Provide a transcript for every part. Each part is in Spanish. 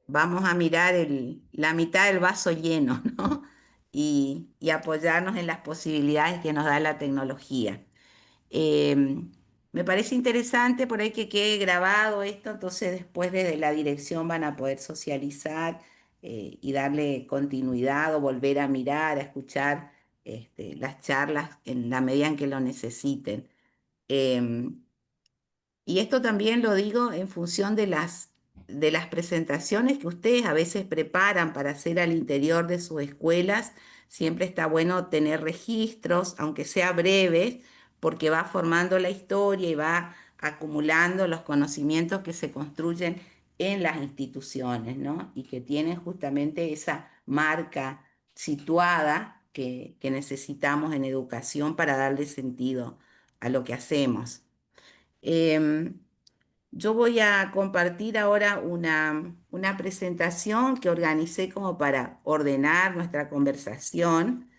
vamos a mirar la mitad del vaso lleno, ¿no? Y apoyarnos en las posibilidades que nos da la tecnología. Eh, Me parece interesante por ahí que quede grabado esto, entonces después desde la dirección van a poder socializar y darle continuidad o volver a mirar, a escuchar las charlas en la medida en que lo necesiten. Em, y esto también lo digo en función de las presentaciones que ustedes a veces preparan para hacer al interior de sus escuelas. Siempre está bueno tener registros, aunque sea breves, porque va formando la historia y va acumulando los conocimientos que se construyen en las instituciones, ¿no? Y que tienen justamente esa marca situada que necesitamos en educación para darle sentido a lo que hacemos. Em, yo voy a compartir ahora una presentación que organicé como para ordenar nuestra conversación.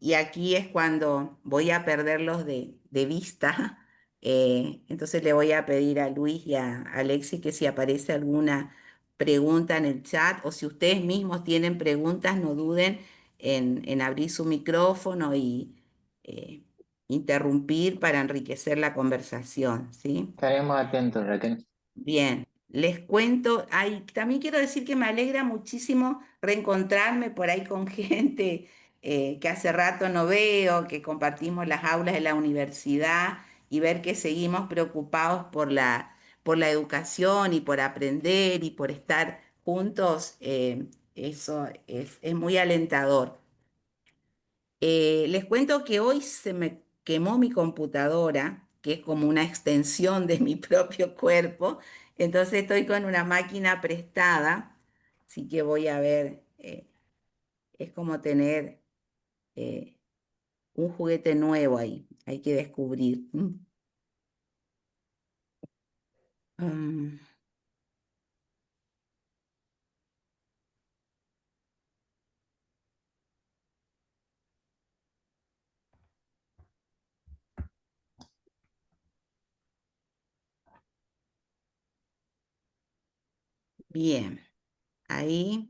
Y aquí es cuando voy a perderlos de vista. Entonces le voy a pedir a Luis y a Alexis que si aparece alguna pregunta en el chat o si ustedes mismos tienen preguntas, no duden en abrir su micrófono y eh, interrumpir para enriquecer la conversación, ¿sí? Estaremos atentos, Raquel. Bien, les cuento, también quiero decir que me alegra muchísimo reencontrarme por ahí con gente que hace rato no veo, que compartimos las aulas de la universidad y ver que seguimos preocupados por la educación y por aprender y por estar juntos. Eso es muy alentador. Les cuento que hoy se me quemó mi computadora, que es como una extensión de mi propio cuerpo. Entonces estoy con una máquina prestada, así que voy a ver, es como tener eh, un juguete nuevo ahí, hay que descubrir. Mm, bien, ahí.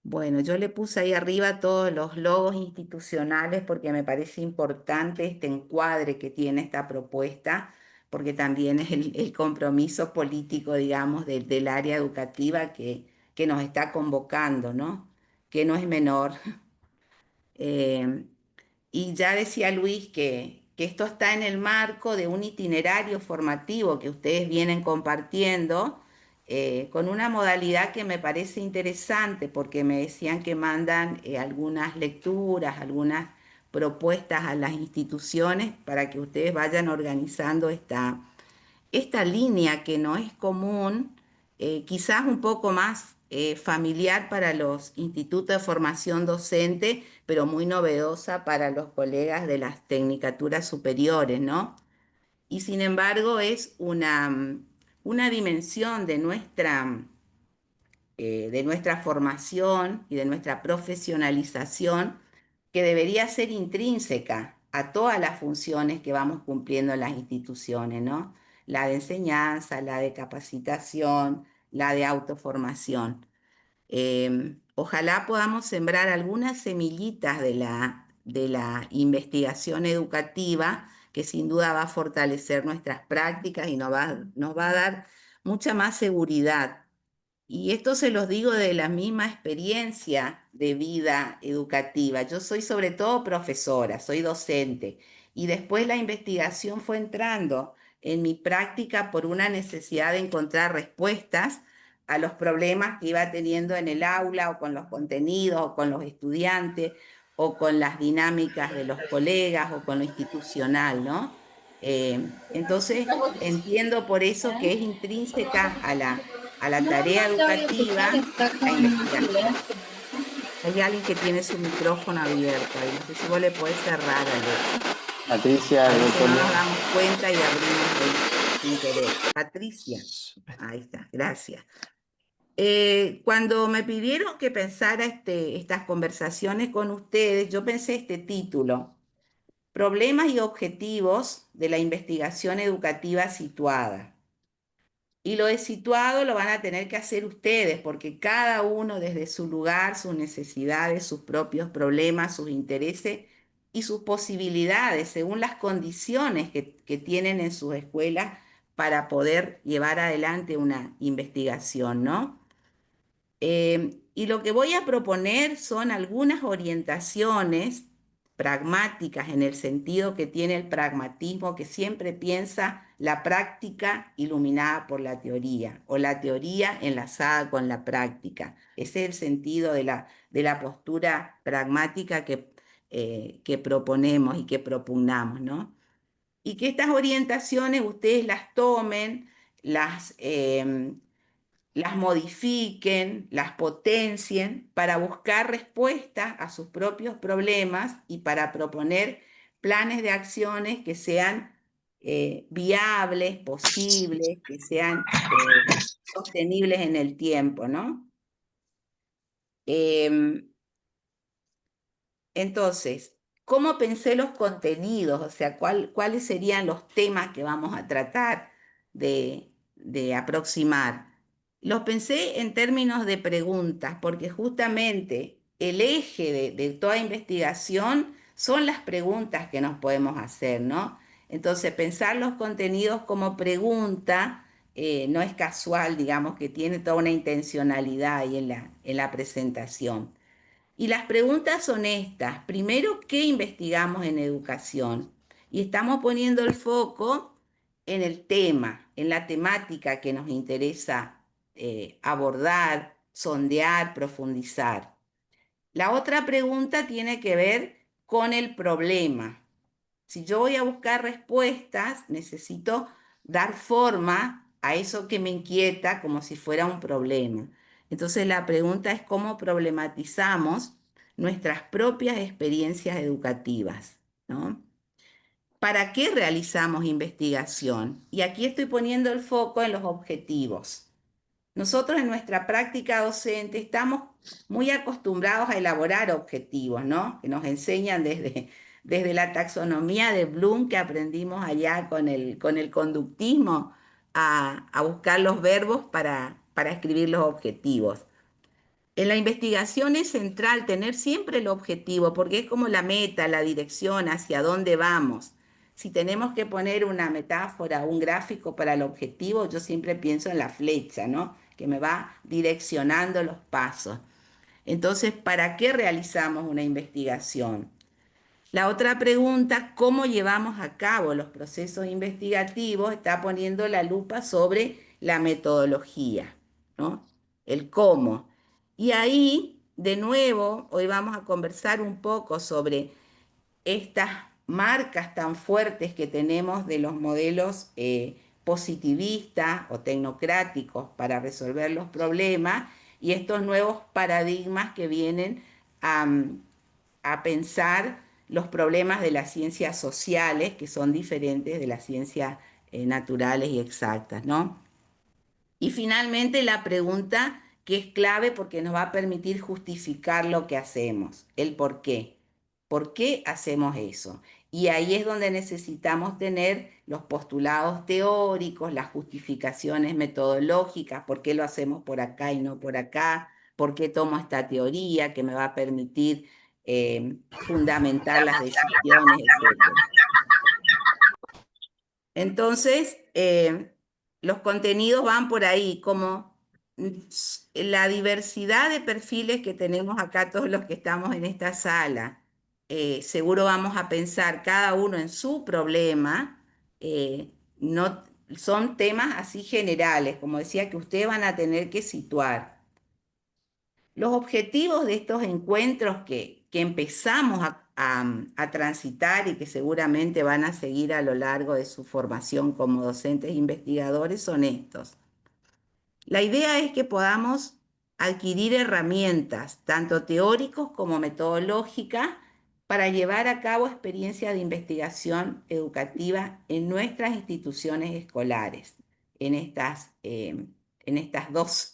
Bueno, yo le puse ahí arriba todos los logos institucionales porque me parece importante este encuadre que tiene esta propuesta, porque también es el compromiso político, digamos, del área educativa que nos está convocando, ¿no? Que no es menor. Eh, y ya decía Luis que esto está en el marco de un itinerario formativo que ustedes vienen compartiendo, con una modalidad que me parece interesante porque me decían que mandan algunas lecturas, algunas propuestas a las instituciones para que ustedes vayan organizando esta línea que no es común, quizás un poco más familiar para los institutos de formación docente, pero muy novedosa para los colegas de las tecnicaturas superiores, ¿no? Y sin embargo es una dimensión de nuestra formación y de nuestra profesionalización que debería ser intrínseca a todas las funciones que vamos cumpliendo en las instituciones, ¿no? La de enseñanza, la de capacitación, la de autoformación. Ojalá podamos sembrar algunas semillitas de la investigación educativa que sin duda va a fortalecer nuestras prácticas y nos va a dar mucha más seguridad. Y esto se los digo de la misma experiencia de vida educativa. Yo soy sobre todo profesora, soy docente, y después la investigación fue entrando en mi práctica por una necesidad de encontrar respuestas a los problemas que iba teniendo en el aula o con los contenidos o con los estudiantes o con las dinámicas de los colegas o con lo institucional, ¿no? Entonces, entiendo por eso que es intrínseca a la tarea educativa, la investigación. Hay alguien que tiene su micrófono abierto ahí. No sé si vos le podés cerrar, Alex. Patricia, A veces no Rotolia. nos damos cuenta y abrimos ahí sin querer. Patricia. Ahí está, gracias. Cuando me pidieron que pensara estas conversaciones con ustedes, yo pensé este título: problemas y objetivos de la investigación educativa situada. Y lo de situado lo van a tener que hacer ustedes, porque cada uno desde su lugar, sus necesidades, sus propios problemas, sus intereses y sus posibilidades, según las condiciones que tienen en sus escuelas para poder llevar adelante una investigación, ¿no? Y lo que voy a proponer son algunas orientaciones pragmáticas en el sentido que tiene el pragmatismo que siempre piensa la práctica iluminada por la teoría o la teoría enlazada con la práctica. Ese es el sentido de la postura pragmática que proponemos y que propugnamos, ¿no? Y que estas orientaciones ustedes las tomen, las modifiquen, las potencien para buscar respuestas a sus propios problemas y para proponer planes de acciones que sean viables, posibles, que sean sostenibles en el tiempo, ¿no? Em, entonces, ¿cómo pensé los contenidos? O sea, ¿cuáles serían los temas que vamos a tratar de aproximar? Los pensé en términos de preguntas, porque justamente el eje de toda investigación son las preguntas que nos podemos hacer, ¿no? Entonces, pensar los contenidos como pregunta no es casual, digamos, que tiene toda una intencionalidad ahí en la presentación. Y las preguntas son estas. Primero, ¿qué investigamos en educación? Y estamos poniendo el foco en el tema, en la temática que nos interesa abordar, sondear, profundizar. La otra pregunta tiene que ver con el problema. Si yo voy a buscar respuestas, necesito dar forma a eso que me inquieta como si fuera un problema. Entonces la pregunta es cómo problematizamos nuestras propias experiencias educativas, ¿no? ¿Para qué realizamos investigación? Y aquí estoy poniendo el foco en los objetivos. Nosotros en nuestra práctica docente estamos muy acostumbrados a elaborar objetivos, ¿no? Que nos enseñan desde la taxonomía de Bloom que aprendimos allá con el conductismo a buscar los verbos para escribir los objetivos. En la investigación es central tener siempre el objetivo, porque es como la meta, la dirección, hacia dónde vamos. Si tenemos que poner una metáfora, un gráfico para el objetivo, yo siempre pienso en la flecha, ¿no? Que me va direccionando los pasos. Entonces, ¿para qué realizamos una investigación? La otra pregunta, ¿cómo llevamos a cabo los procesos investigativos? Está poniendo la lupa sobre la metodología, ¿no? El cómo. Y ahí, de nuevo, hoy vamos a conversar un poco sobre estas marcas tan fuertes que tenemos de los modelos positivistas o tecnocráticos para resolver los problemas y estos nuevos paradigmas que vienen a, a pensar los problemas de las ciencias sociales, que son diferentes de las ciencias naturales y exactas, ¿no? Y finalmente la pregunta que es clave porque nos va a permitir justificar lo que hacemos, el por qué. ¿Por qué hacemos eso? Y ahí es donde necesitamos tener los postulados teóricos, las justificaciones metodológicas, por qué lo hacemos por acá y no por acá, por qué tomo esta teoría que me va a permitir fundamentar las decisiones, etcétera. Entonces, los contenidos van por ahí, como la diversidad de perfiles que tenemos acá, todos los que estamos en esta sala, seguro vamos a pensar cada uno en su problema, no, son temas así generales, como decía, que ustedes van a tener que situar. Los objetivos de estos encuentros que empezamos a transitar y que seguramente van a seguir a lo largo de su formación como docentes e investigadores son estos. La idea es que podamos adquirir herramientas, tanto teóricos como metodológicas, para llevar a cabo experiencias de investigación educativa en nuestras instituciones escolares, en estas dos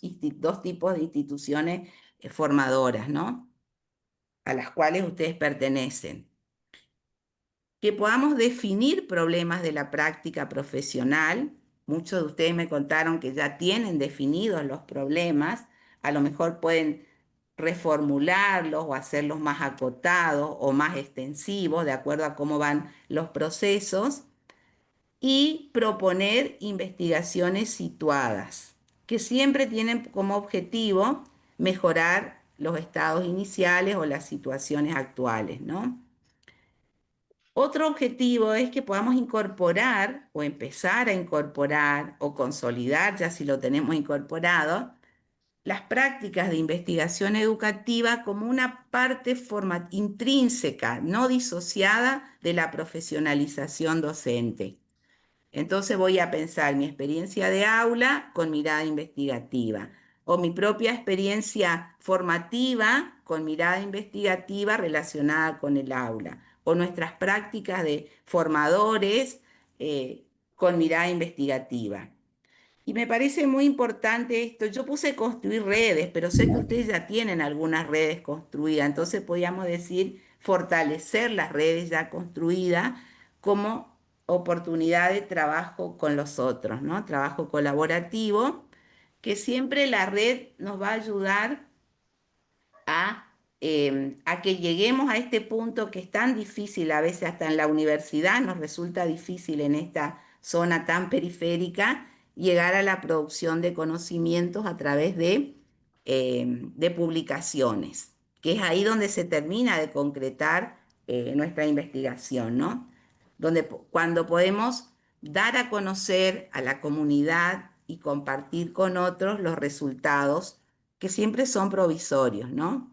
tipos de instituciones formadoras, ¿no? A las cuales ustedes pertenecen. que podamos definir problemas de la práctica profesional. Muchos de ustedes me contaron que ya tienen definidos los problemas, a lo mejor pueden reformularlos o hacerlos más acotados o más extensivos de acuerdo a cómo van los procesos y proponer investigaciones situadas, que siempre tienen como objetivo mejorar los estados iniciales o las situaciones actuales, ¿no? Otro objetivo es que podamos incorporar o empezar a incorporar o consolidar, ya si lo tenemos incorporado, las prácticas de investigación educativa como una parte intrínseca, no disociada de la profesionalización docente. Entonces voy a pensar mi experiencia de aula con mirada investigativa o mi propia experiencia formativa con mirada investigativa relacionada con el aula o nuestras prácticas de formadores con mirada investigativa. Y me parece muy importante esto. Yo puse construir redes, pero sé que ustedes ya tienen algunas redes construidas, entonces podríamos decir fortalecer las redes ya construidas como oportunidad de trabajo con los otros, ¿no? Trabajo colaborativo, que siempre la red nos va a ayudar a que lleguemos a este punto que es tan difícil, a veces hasta en la universidad nos resulta difícil en esta zona tan periférica, llegar a la producción de conocimientos a través de publicaciones, que es ahí donde se termina de concretar nuestra investigación, ¿no? Cuando podemos dar a conocer a la comunidad y compartir con otros los resultados que siempre son provisorios, ¿no?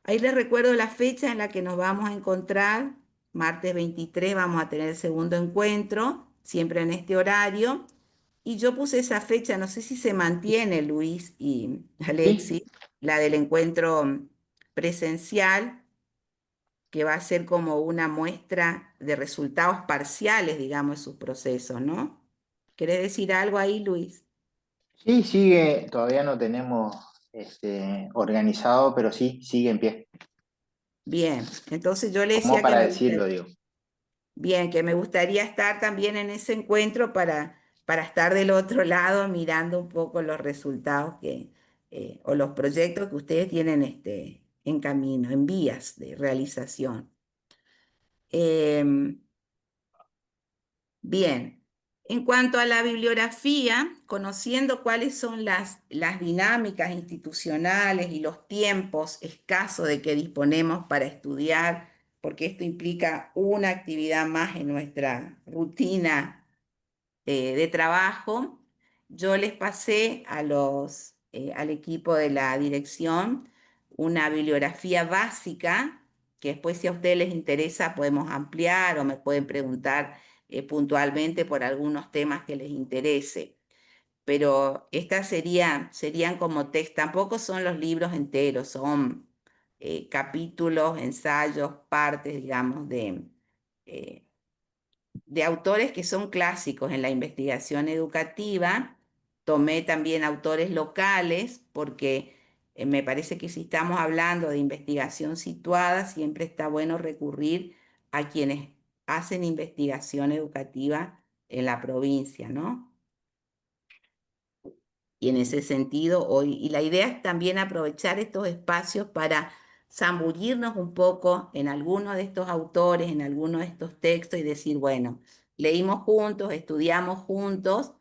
Ahí les recuerdo la fecha en la que nos vamos a encontrar. Martes 23 vamos a tener el segundo encuentro, siempre en este horario. Y yo puse esa fecha, no sé si se mantiene, Luis y Sí, Alexis, la del encuentro presencial, que va a ser como una muestra de resultados parciales, digamos, de sus procesos, ¿no? ¿Querés decir algo ahí, Luis? sí, sigue, todavía no tenemos organizado, pero sí, sigue en pie. Bien, entonces yo le Como decía que para me decirlo, gustaría. digo. Bien, que me gustaría estar también en ese encuentro para estar del otro lado mirando un poco los resultados o los proyectos que ustedes tienen en camino, en vías de realización. Em, Bien, en cuanto a la bibliografía, conociendo cuáles son las dinámicas institucionales y los tiempos escasos de que disponemos para estudiar, porque esto implica una actividad más en nuestra rutina de trabajo, yo les pasé al equipo de la dirección una bibliografía básica que después si a ustedes les interesa podemos ampliar o me pueden preguntar puntualmente por algunos temas que les interese. Pero estas serían como texto, tampoco son los libros enteros, son capítulos, ensayos, partes, digamos, eh, de autores que son clásicos en la investigación educativa. Tomé también autores locales porque me parece que si estamos hablando de investigación situada, siempre está bueno recurrir a quienes hacen investigación educativa en la provincia, ¿no? Y en ese sentido, y la idea es también aprovechar estos espacios para zambullirnos un poco en algunos de estos autores, en algunos de estos textos y decir, bueno, leímos juntos, estudiamos juntos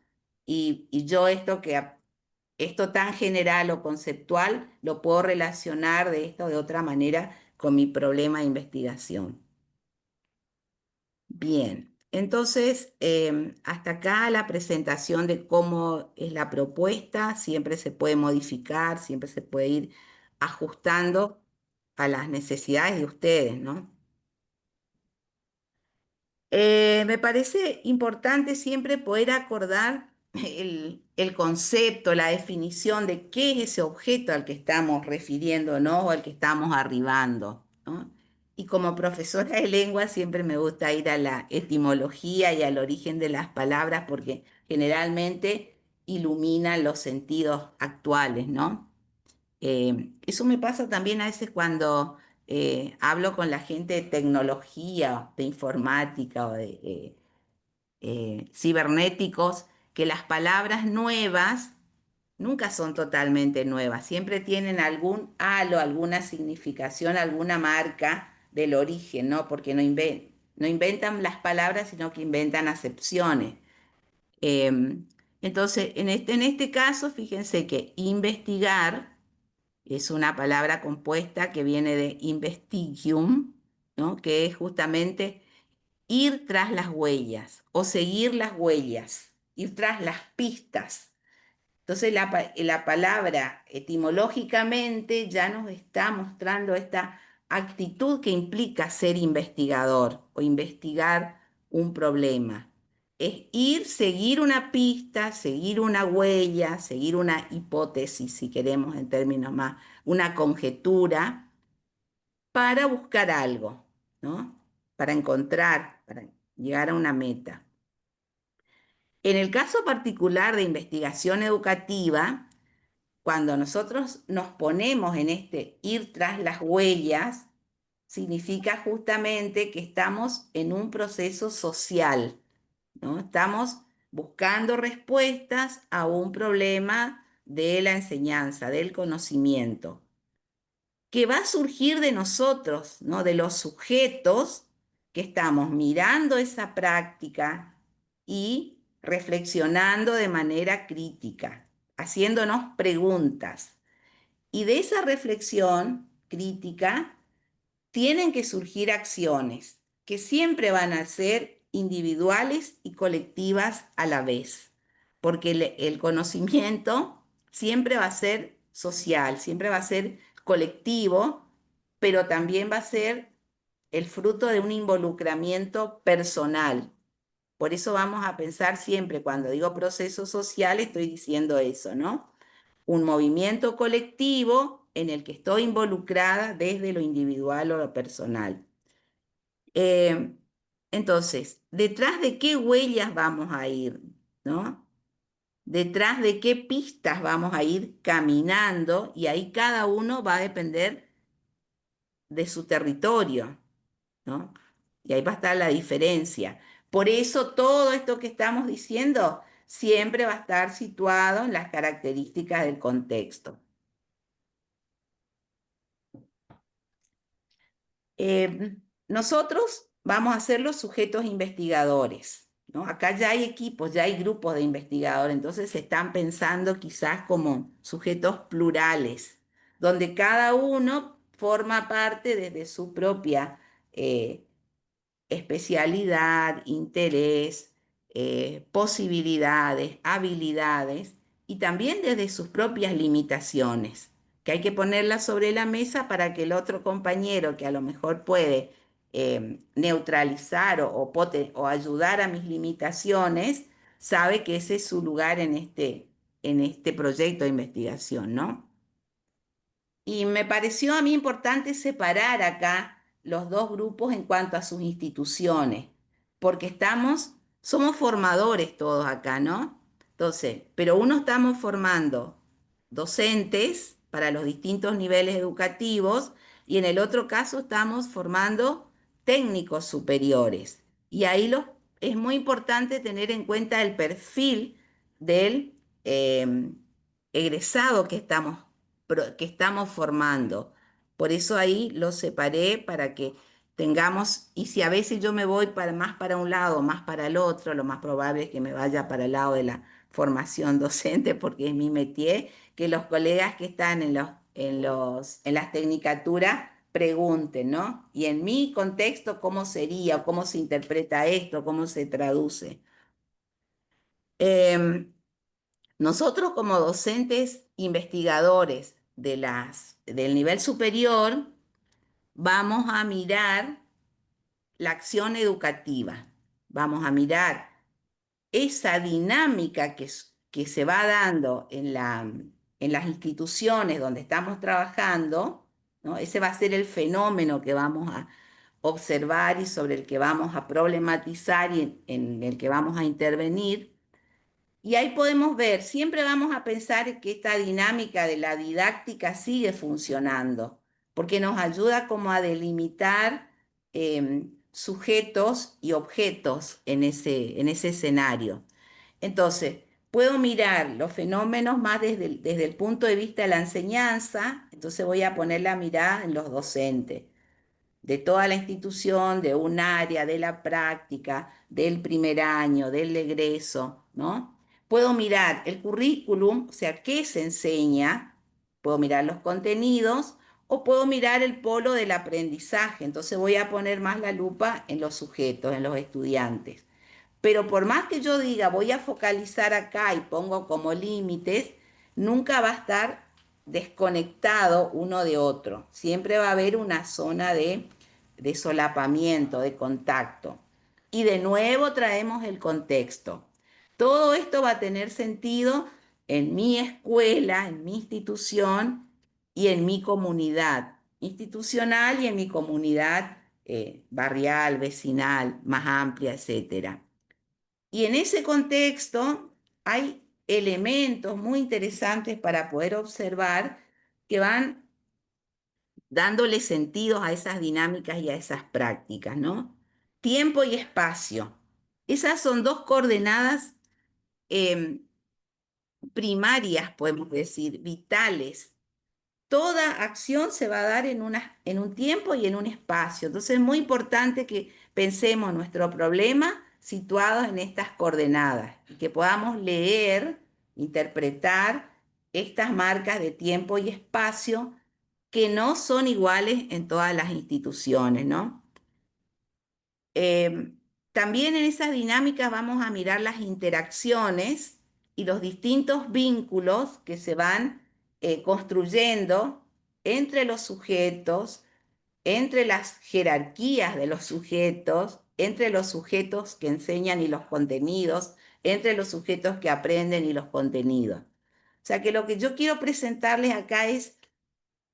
y yo esto tan general o conceptual lo puedo relacionar de esta o de otra manera con mi problema de investigación. Bien, entonces hasta acá la presentación de cómo es la propuesta, siempre se puede modificar, siempre se puede ir ajustando a las necesidades de ustedes, ¿no? Me parece importante siempre poder acordar el concepto, la definición de qué es ese objeto al que estamos refiriendo, o al que estamos arribando, ¿no? Y como profesora de lengua siempre me gusta ir a la etimología y al origen de las palabras porque generalmente iluminan los sentidos actuales, ¿no? Eso me pasa también a veces cuando hablo con la gente de tecnología, de informática o de cibernéticos, que las palabras nuevas nunca son totalmente nuevas, siempre tienen algún halo, alguna significación, alguna marca del origen, ¿no? Porque no inventan las palabras, sino que inventan acepciones. Eh, entonces, en este caso, fíjense que investigar es una palabra compuesta que viene de investigium, ¿no? Que es justamente ir tras las huellas o seguir las huellas, ir tras las pistas. Entonces la palabra etimológicamente ya nos está mostrando esta actitud que implica ser investigador o investigar un problema. Es ir, seguir una pista, seguir una huella, seguir una hipótesis, si queremos en términos más, una conjetura, para buscar algo, ¿no? Para encontrar, para llegar a una meta. En el caso particular de investigación educativa, cuando nosotros nos ponemos en este ir tras las huellas, significa justamente que estamos en un proceso social, ¿no? Estamos buscando respuestas a un problema de la enseñanza, del conocimiento, que va a surgir de nosotros, ¿no? De los sujetos que estamos mirando esa práctica y reflexionando de manera crítica, haciéndonos preguntas. Y de esa reflexión crítica tienen que surgir acciones que siempre van a ser individuales y colectivas a la vez, porque el conocimiento siempre va a ser social, siempre va a ser colectivo, pero también va a ser el fruto de un involucramiento personal. Por eso vamos a pensar siempre, cuando digo proceso social, estoy diciendo eso, ¿no? Un movimiento colectivo en el que estoy involucrada desde lo individual o lo personal. Eh, entonces, ¿detrás de qué huellas vamos a ir, ¿no? ¿Detrás de qué pistas vamos a ir caminando? Y ahí cada uno va a depender de su territorio, ¿no? Y ahí va a estar la diferencia. Por eso todo esto que estamos diciendo siempre va a estar situado en las características del contexto. Eh, Nosotros vamos a ser los sujetos investigadores, ¿no? Acá ya hay equipos, ya hay grupos de investigadores, entonces se están pensando quizás como sujetos plurales, donde cada uno forma parte desde su propia eh, especialidad, interés, posibilidades, habilidades y también desde sus propias limitaciones, que hay que ponerlas sobre la mesa para que el otro compañero que a lo mejor puede neutralizar o ayudar a mis limitaciones, sabe que ese es su lugar en este proyecto de investigación, ¿no? Y me pareció a mí importante separar acá los dos grupos en cuanto a sus instituciones, porque somos formadores todos acá, ¿no? Entonces, pero uno estamos formando docentes para los distintos niveles educativos y en el otro caso estamos formando técnicos superiores. Y ahí es muy importante tener en cuenta el perfil del egresado que estamos formando. Por eso ahí lo separé para que tengamos, y si a veces yo me voy más para un lado, más para el otro, lo más probable es que me vaya para el lado de la formación docente porque es mi métier, que los colegas que están en las tecnicaturas pregunten, ¿no? Y en mi contexto, ¿cómo sería? ¿Cómo se interpreta esto? ¿Cómo se traduce? Em, Nosotros como docentes investigadores del nivel superior vamos a mirar la acción educativa, vamos a mirar esa dinámica que se va dando en las instituciones donde estamos trabajando, ¿no? Ese va a ser el fenómeno que vamos a observar y sobre el que vamos a problematizar y en el que vamos a intervenir. Y ahí podemos ver, siempre vamos a pensar que esta dinámica de la didáctica sigue funcionando, porque nos ayuda como a delimitar sujetos y objetos en ese escenario. Entonces, puedo mirar los fenómenos más desde el punto de vista de la enseñanza, entonces voy a poner la mirada en los docentes de toda la institución, de un área, de la práctica, del primer año, del egreso, ¿no? Puedo mirar el currículum, o sea, qué se enseña, puedo mirar los contenidos o puedo mirar el polo del aprendizaje, entonces voy a poner más la lupa en los sujetos, en los estudiantes. Pero por más que yo diga voy a focalizar acá y pongo como límites, nunca va a estar desconectado uno de otro. Siempre va a haber una zona de solapamiento, de contacto. Y de nuevo traemos el contexto. Todo esto va a tener sentido en mi escuela, en mi institución y en mi comunidad institucional y en mi comunidad barrial, vecinal, más amplia, etcétera. Y en ese contexto hay elementos muy interesantes para poder observar que van dándole sentidos a esas dinámicas y a esas prácticas, ¿no? Tiempo y espacio. Esas son dos coordenadas eh, primarias, podemos decir, vitales. Toda acción se va a dar en un tiempo y en un espacio. Entonces es muy importante que pensemos nuestro problema situados en estas coordenadas y que podamos leer, interpretar estas marcas de tiempo y espacio que no son iguales en todas las instituciones, ¿no? Eh, También en esas dinámicas vamos a mirar las interacciones y los distintos vínculos que se van construyendo entre los sujetos, entre las jerarquías de los sujetos, entre los sujetos que enseñan y los contenidos, entre los sujetos que aprenden y los contenidos. O sea que lo que yo quiero presentarles acá es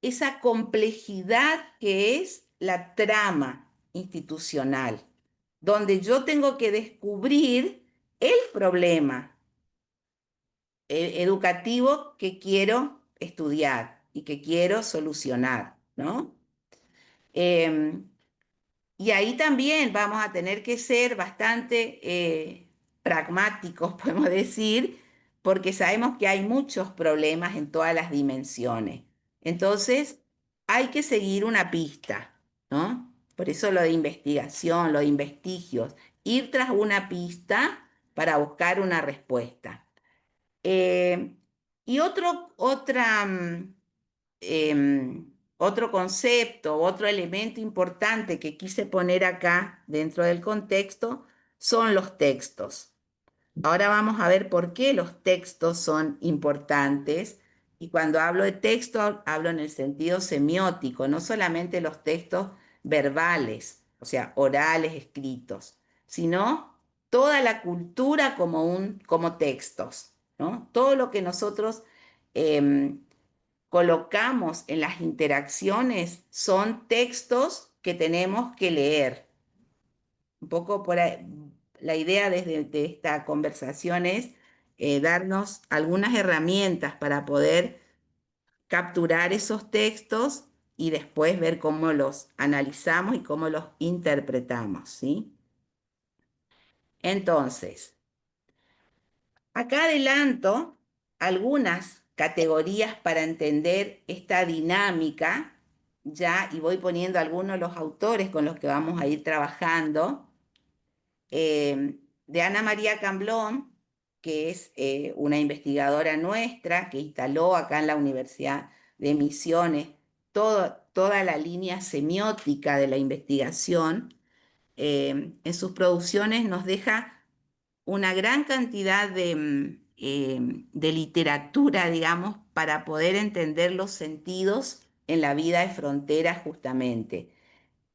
esa complejidad que es la trama institucional, donde yo tengo que descubrir el problema educativo que quiero estudiar y que quiero solucionar, ¿no? Em, y ahí también vamos a tener que ser bastante pragmáticos, podemos decir, porque sabemos que hay muchos problemas en todas las dimensiones. Entonces, hay que seguir una pista, ¿no? Por eso lo de investigación, lo de investigios, ir tras una pista para buscar una respuesta. Eh, y otro concepto, otro elemento importante que quise poner acá dentro del contexto son los textos. Ahora vamos a ver por qué los textos son importantes. Y cuando hablo de texto, hablo en el sentido semiótico, no solamente los textos verbales, o sea, orales, escritos, sino toda la cultura como textos, ¿no? Todo lo que nosotros em, colocamos en las interacciones son textos que tenemos que leer. Un poco por ahí, la idea de esta conversación es darnos algunas herramientas para poder capturar esos textos y después ver cómo los analizamos y cómo los interpretamos, ¿sí? Entonces, acá adelanto algunas categorías para entender esta dinámica, ya, y voy poniendo algunos de los autores con los que vamos a ir trabajando. De Ana María Camblón, que es una investigadora nuestra que instaló acá en la Universidad de Misiones toda la línea semiótica de la investigación. En sus producciones nos deja una gran cantidad de literatura, digamos, para poder entender los sentidos en la vida de frontera justamente.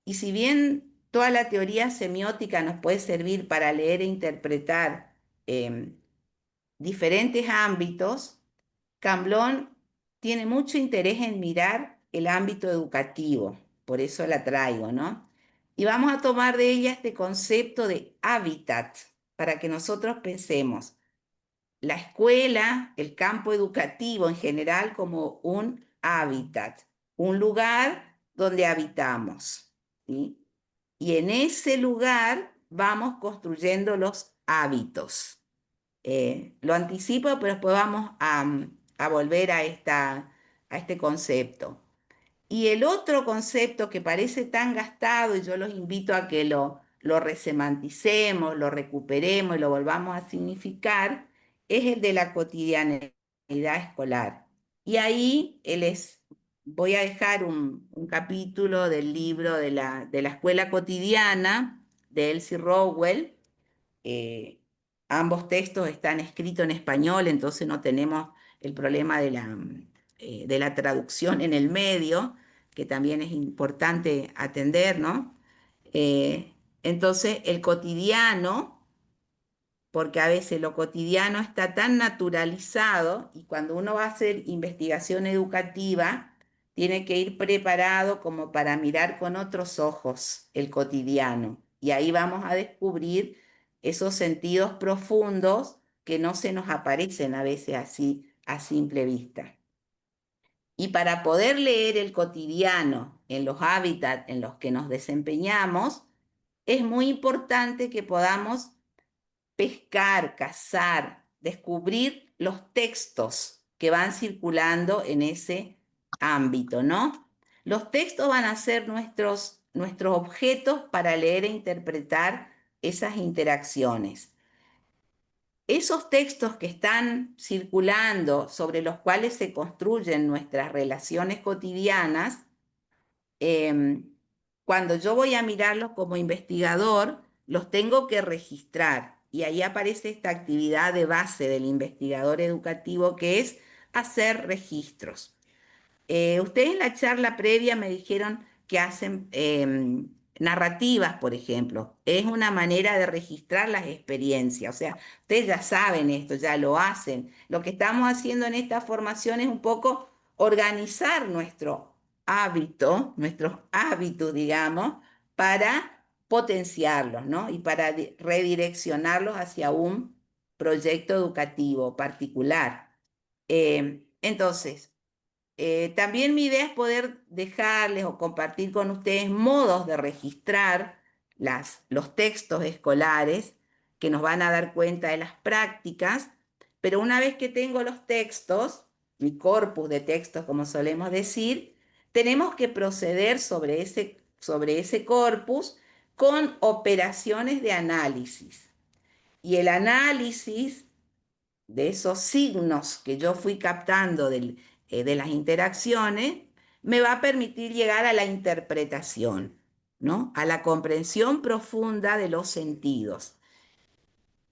Y si bien toda la teoría semiótica nos puede servir para leer e interpretar eh, diferentes ámbitos, Camblón tiene mucho interés en mirar el ámbito educativo, por eso la traigo, ¿no? Y vamos a tomar de ella este concepto de hábitat para que nosotros pensemos la escuela, el campo educativo en general como un hábitat, un lugar donde habitamos, ¿sí? Y en ese lugar vamos construyendo los hábitos. Lo anticipo, pero después vamos a volver a este concepto. Y el otro concepto que parece tan gastado, y yo los invito a que lo resemanticemos, lo recuperemos y lo volvamos a significar, es el de la cotidianidad escolar. Y ahí voy a dejar un capítulo del libro de la escuela cotidiana de Elsie Rowell. eh, Ambos textos están escritos en español, entonces no tenemos el problema de la traducción en el medio, que también es importante atender, ¿no? Entonces, el cotidiano, porque a veces lo cotidiano está tan naturalizado y cuando uno va a hacer investigación educativa, tiene que ir preparado como para mirar con otros ojos el cotidiano. Y ahí vamos a descubrir esos sentidos profundos que no se nos aparecen a veces así a simple vista. Y para poder leer el cotidiano en los hábitats en los que nos desempeñamos, es muy importante que podamos pescar, cazar, descubrir los textos que van circulando en ese ámbito, ¿no? Los textos van a ser nuestros objetos para leer e interpretar esas interacciones. Esos textos que están circulando, sobre los cuales se construyen nuestras relaciones cotidianas, eh, cuando yo voy a mirarlos como investigador, los tengo que registrar. Y ahí aparece esta actividad de base del investigador educativo que es hacer registros. Ustedes en la charla previa me dijeron que hacen narrativas, por ejemplo. Es una manera de registrar las experiencias. O sea, ustedes ya saben esto, ya lo hacen. Lo que estamos haciendo en esta formación es un poco organizar nuestros hábitos, digamos, para potenciarlos, ¿no? Y para redireccionarlos hacia un proyecto educativo particular. Entonces, también mi idea es poder dejarles o compartir con ustedes modos de registrar los textos escolares que nos van a dar cuenta de las prácticas, pero una vez que tengo los textos, mi corpus de textos, como solemos decir, tenemos que proceder sobre ese corpus con operaciones de análisis. Y el análisis de esos signos que yo fui captando de las interacciones, me va a permitir llegar a la interpretación, ¿no? A la comprensión profunda de los sentidos.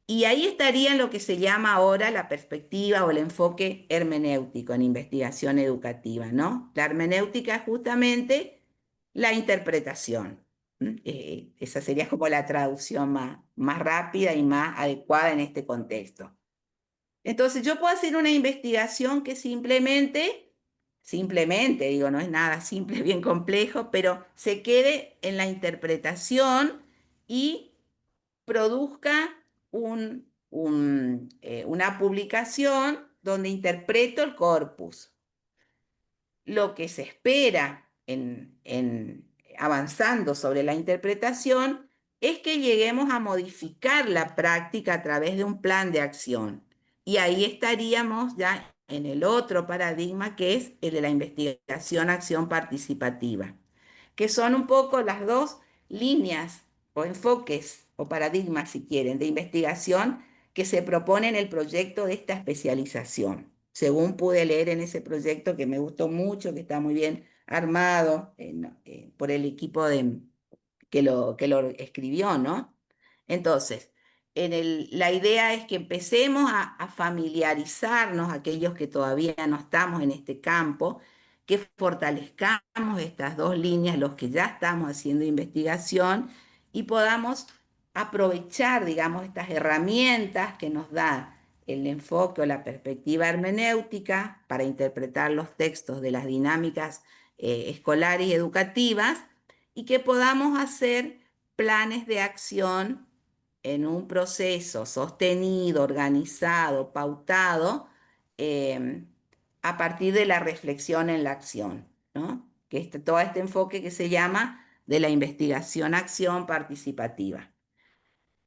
Y ahí estaría en lo que se llama ahora la perspectiva o el enfoque hermenéutico en investigación educativa, ¿no? La hermenéutica es justamente la interpretación. Esa sería como la traducción más rápida y más adecuada en este contexto. Entonces yo puedo hacer una investigación que simplemente, digo, no es nada simple, bien complejo, pero se quede en la interpretación y produzca una publicación donde interpreto el corpus. Lo que se espera en avanzando sobre la interpretación es que lleguemos a modificar la práctica a través de un plan de acción. Y ahí estaríamos ya en el otro paradigma que es el de la investigación-acción participativa, que son un poco las dos líneas o enfoques o paradigmas, si quieren, de investigación que se propone en el proyecto de esta especialización. Según pude leer en ese proyecto que me gustó mucho, que está muy bien armado por el equipo que lo escribió, ¿no? Entonces, la idea es que empecemos a familiarizarnos, aquellos que todavía no estamos en este campo, que fortalezcamos estas dos líneas, los que ya estamos haciendo investigación, y podamos aprovechar, digamos, estas herramientas que nos da el enfoque o la perspectiva hermenéutica para interpretar los textos de las dinámicas escolares y educativas, y que podamos hacer planes de acción en un proceso sostenido, organizado, pautado, eh, a partir de la reflexión en la acción, ¿no? que es todo este enfoque que se llama de la investigación-acción participativa.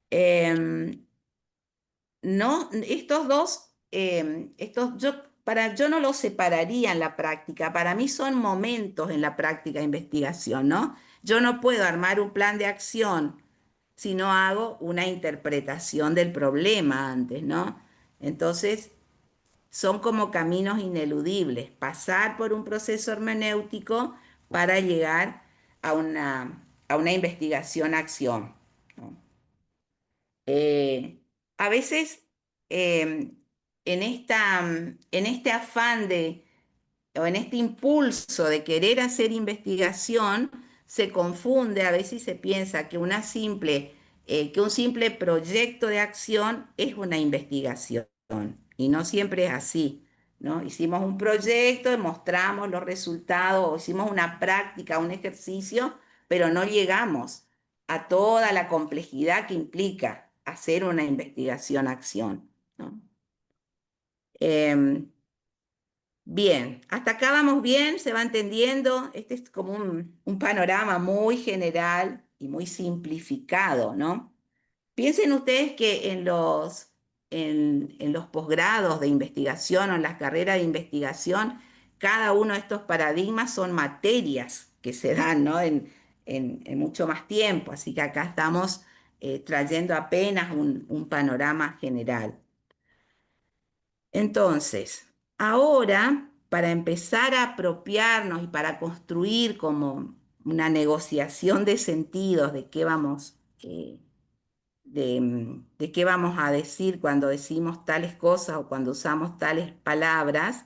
Em, no, estos dos, yo no los separaría en la práctica, para mí son momentos en la práctica de investigación, ¿no? Yo no puedo armar un plan de acción si no hago una interpretación del problema antes, ¿no? Entonces, son como caminos ineludibles, pasar por un proceso hermenéutico para llegar a una investigación-acción, ¿no? A veces eh, en este afán o en este impulso de querer hacer investigación, se confunde, a veces se piensa que que un simple proyecto de acción es una investigación, y no siempre es así, ¿no? Hicimos un proyecto, mostramos los resultados, o hicimos una práctica, un ejercicio, pero no llegamos a toda la complejidad que implica hacer una investigación-acción, ¿no? Em, Bien, hasta acá vamos bien, se va entendiendo. Este es como un panorama muy general y muy simplificado, ¿no? Piensen ustedes que en los posgrados de investigación o en las carreras de investigación, cada uno de estos paradigmas son materias que se dan, ¿no? En mucho más tiempo. Así que acá estamos trayendo apenas un panorama general. Entonces, ahora, para empezar a apropiarnos y para construir como una negociación de sentidos de de qué vamos a decir cuando decimos tales cosas o cuando usamos tales palabras,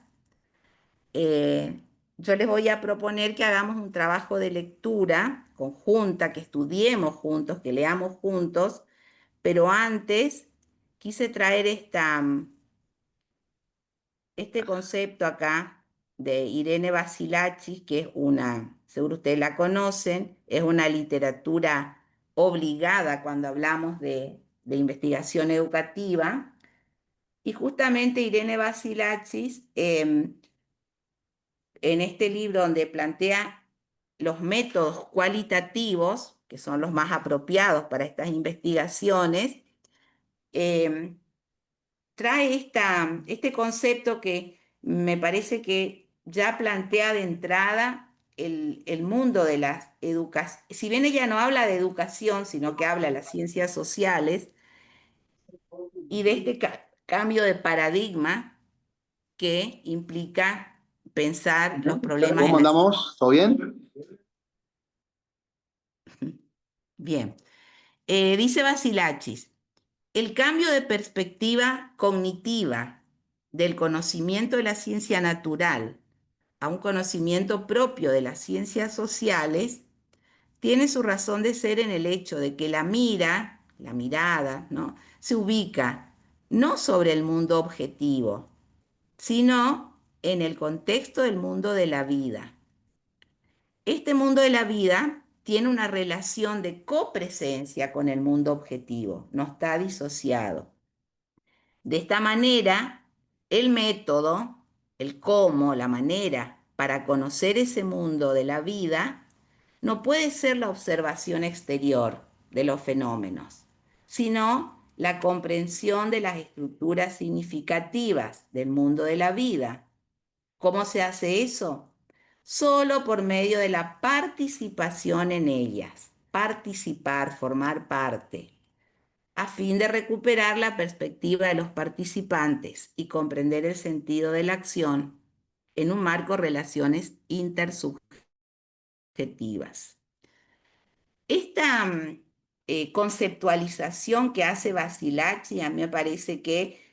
eh, yo les voy a proponer que hagamos un trabajo de lectura conjunta, que estudiemos juntos, que leamos juntos, pero antes quise traer este concepto acá de Irene Basilachis, que es seguro ustedes la conocen, es una literatura obligada cuando hablamos de investigación educativa. Y justamente Irene Basilachis, en este libro donde plantea los métodos cualitativos, que son los más apropiados para estas investigaciones, em, trae este concepto que me parece que ya plantea de entrada el mundo de las educación. Si bien ella no habla de educación, sino que habla de las ciencias sociales y de este cambio de paradigma que implica pensar los problemas en ¿Cómo la... andamos? ¿Todo bien? Bien. Dice Basilachis, el cambio de perspectiva cognitiva del conocimiento de la ciencia natural a un conocimiento propio de las ciencias sociales tiene su razón de ser en el hecho de que la mirada, ¿no? Se ubica no sobre el mundo objetivo, sino en el contexto del mundo de la vida. Este mundo de la vida tiene una relación de copresencia con el mundo objetivo, no está disociado. De esta manera, el método, el cómo, la manera para conocer ese mundo de la vida, no puede ser la observación exterior de los fenómenos, sino la comprensión de las estructuras significativas del mundo de la vida. ¿Cómo se hace eso? Solo por medio de la participación en ellas. Participar, formar parte, a fin de recuperar la perspectiva de los participantes y comprender el sentido de la acción en un marco de relaciones intersubjetivas. Esta conceptualización que hace Basilacci a mí me parece que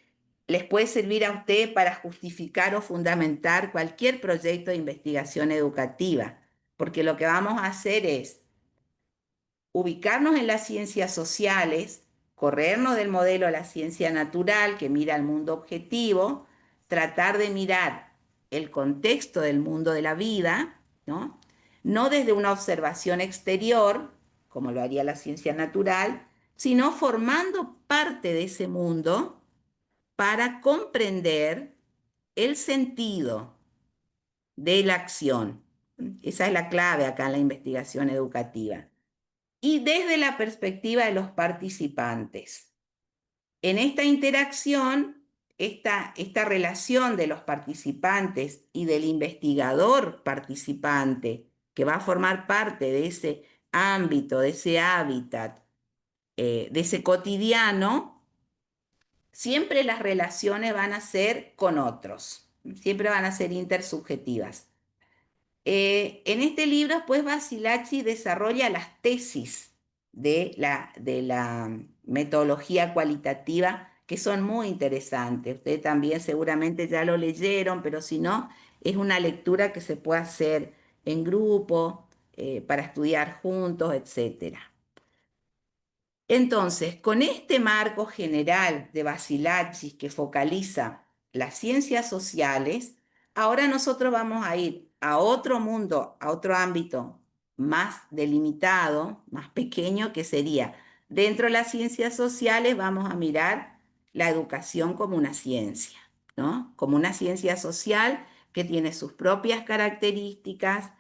les puede servir a usted para justificar o fundamentar cualquier proyecto de investigación educativa, porque lo que vamos a hacer es ubicarnos en las ciencias sociales, corrernos del modelo de la ciencia natural que mira el mundo objetivo, tratar de mirar el contexto del mundo de la vida, ¿no? No desde una observación exterior, como lo haría la ciencia natural, sino formando parte de ese mundo para comprender el sentido de la acción. Esa es la clave acá en la investigación educativa. Y desde la perspectiva de los participantes. En esta interacción, esta relación de los participantes y del investigador participante, que va a formar parte de ese ámbito, de ese hábitat, de ese cotidiano, siempre las relaciones van a ser con otros, siempre van a ser intersubjetivas. En este libro, pues, Basilacci desarrolla las tesis de la metodología cualitativa, que son muy interesantes. Ustedes también seguramente ya lo leyeron, pero si no, es una lectura que se puede hacer en grupo, para estudiar juntos, etcétera. Entonces, con este marco general de Basilachis que focaliza las ciencias sociales, ahora nosotros vamos a ir a otro mundo, a otro ámbito más delimitado, más pequeño, que sería dentro de las ciencias sociales vamos a mirar la educación como una ciencia, ¿no? Como una ciencia social que tiene sus propias características,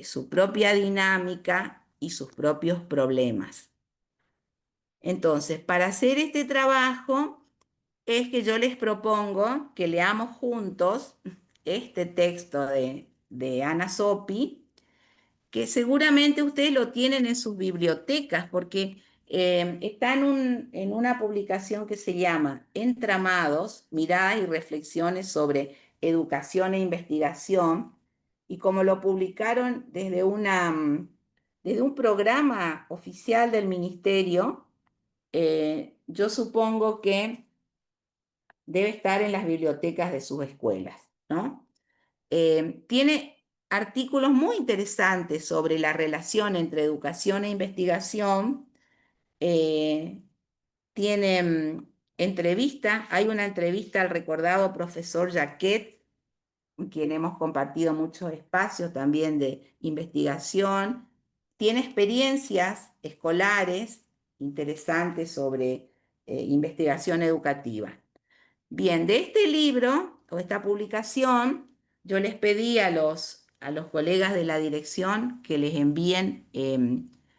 su propia dinámica y sus propios problemas. Entonces, para hacer este trabajo es que yo les propongo que leamos juntos este texto de Ana Sopi, que seguramente ustedes lo tienen en sus bibliotecas, porque está en una publicación que se llama Entramados, miradas y reflexiones sobre educación e investigación, y como lo publicaron desde un programa oficial del ministerio, yo supongo que debe estar en las bibliotecas de sus escuelas, ¿no? Tiene artículos muy interesantes sobre la relación entre educación e investigación. eh, Tiene entrevista, hay una entrevista al recordado profesor Jacquet, con quien hemos compartido muchos espacios también de investigación. Tiene experiencias escolares interesantes sobre investigación educativa. Bien, de este libro o esta publicación, yo les pedí a los colegas de la dirección que les envíen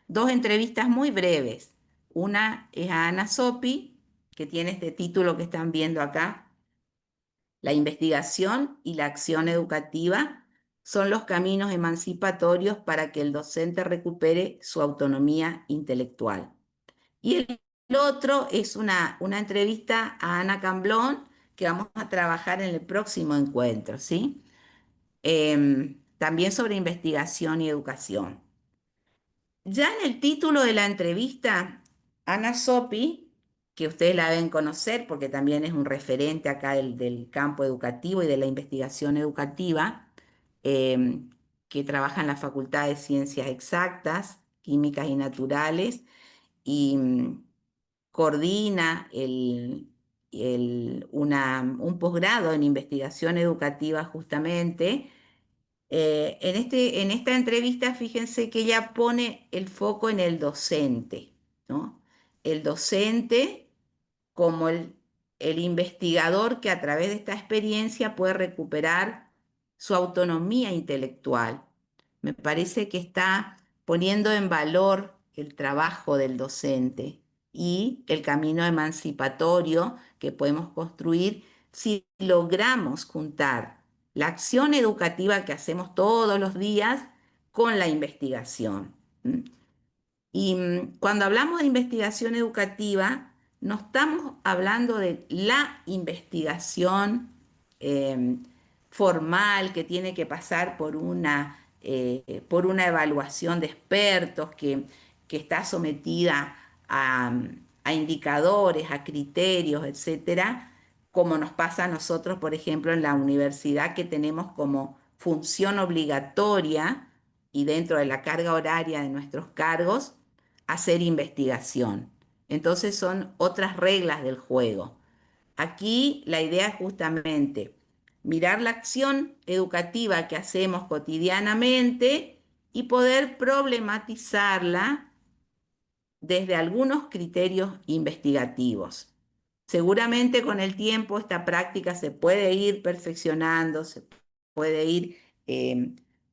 dos entrevistas muy breves. Una es a Ana Sopi, que tiene este título que están viendo acá: La investigación y la acción educativa son los caminos emancipatorios para que el docente recupere su autonomía intelectual. Y el otro es una entrevista a Ana Camblón, que vamos a trabajar en el próximo encuentro, ¿sí? También sobre investigación y educación. Ya en el título de la entrevista, Ana Sopi, que ustedes la deben conocer porque también es un referente acá del campo educativo y de la investigación educativa, em, que trabaja en la Facultad de Ciencias Exactas, Químicas y Naturales, y coordina un posgrado en investigación educativa justamente. En esta entrevista, fíjense que ella pone el foco en el docente, ¿no? El docente como el investigador que a través de esta experiencia puede recuperar su autonomía intelectual. Me parece que está poniendo en valor el trabajo del docente y el camino emancipatorio que podemos construir si logramos juntar la acción educativa que hacemos todos los días con la investigación. Y cuando hablamos de investigación educativa, no estamos hablando de la investigación eh, formal que tiene que pasar por una evaluación de expertos que está sometida a indicadores, a criterios, etcétera, como nos pasa a nosotros, por ejemplo, en la universidad, que tenemos como función obligatoria y dentro de la carga horaria de nuestros cargos, hacer investigación. Entonces son otras reglas del juego. Aquí la idea es justamente mirar la acción educativa que hacemos cotidianamente y poder problematizarla desde algunos criterios investigativos. Seguramente con el tiempo esta práctica se puede ir perfeccionando, se puede ir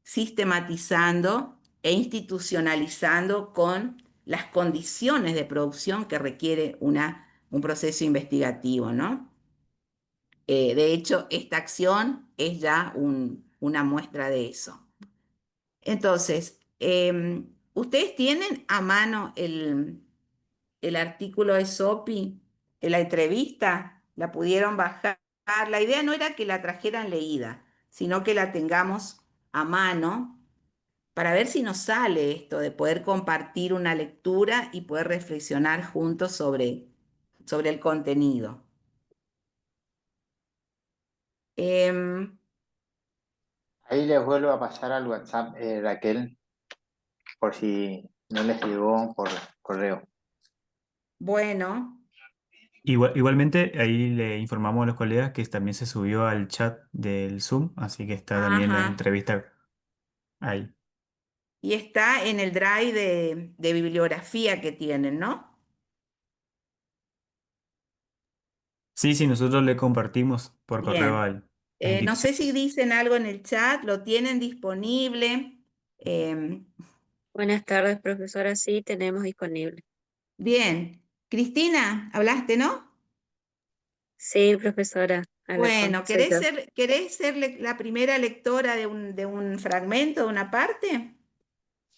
sistematizando e institucionalizando con las condiciones de producción que requiere un proceso investigativo, ¿no? De hecho, esta acción es ya una muestra de eso. Entonces, ¿ustedes tienen a mano el artículo de SOPI, la entrevista? ¿La pudieron bajar? La idea no era que la trajeran leída, sino que la tengamos a mano para ver si nos sale esto de poder compartir una lectura y poder reflexionar juntos sobre el contenido. Em, Ahí les vuelvo a pasar al WhatsApp, Raquel, por si no les llegó por correo. bueno, Igualmente, ahí le informamos a los colegas que también se subió al chat del Zoom, así que está también la ajá. entrevista ahí. Y está en el drive de bibliografía que tienen, ¿no? Sí, sí, nosotros le compartimos por correo Bien. a las No sé si instituciones. dicen algo en el chat, lo tienen disponible. Em, Buenas tardes, profesora. Sí, tenemos disponible. bien. Cristina, hablaste, ¿no? Sí, profesora. Bueno, Soy yo. querés ser la primera lectora de un fragmento, de una parte?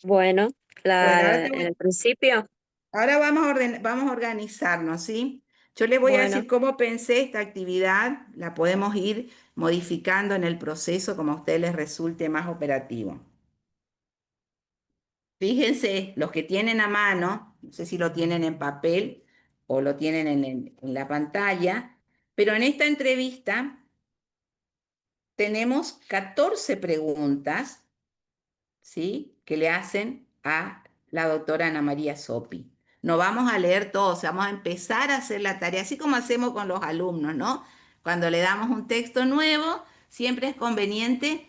Bueno, Bueno, en el principio, ahora vamos a organizarnos, ¿sí? Yo les voy a bueno, decir cómo pensé esta actividad, la podemos ir modificando en el proceso como a ustedes les resulte más operativo. Fíjense, los que tienen a mano, no sé si lo tienen en papel o lo tienen en la pantalla, pero en esta entrevista tenemos 14 preguntas, ¿sí? Que le hacen a la doctora Ana María Sopi. No vamos a leer todos, vamos a empezar a hacer la tarea, así como hacemos con los alumnos, ¿no? Cuando le damos un texto nuevo, siempre es conveniente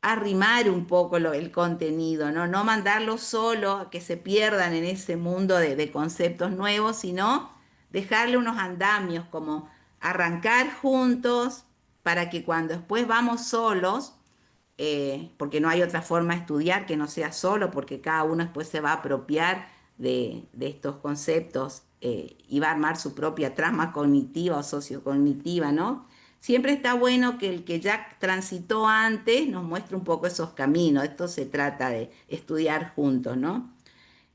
arrimar un poco el contenido, ¿no? No mandarlo solo a que se pierdan en ese mundo de conceptos nuevos, sino dejarle unos andamios, como arrancar juntos para que cuando después vamos solos, porque no hay otra forma de estudiar que no sea solo, porque cada uno después se va a apropiar de estos conceptos y va a armar su propia trama cognitiva o sociocognitiva, ¿no? Siempre está bueno que el que ya transitó antes nos muestre un poco esos caminos. Esto se trata de estudiar juntos, ¿no?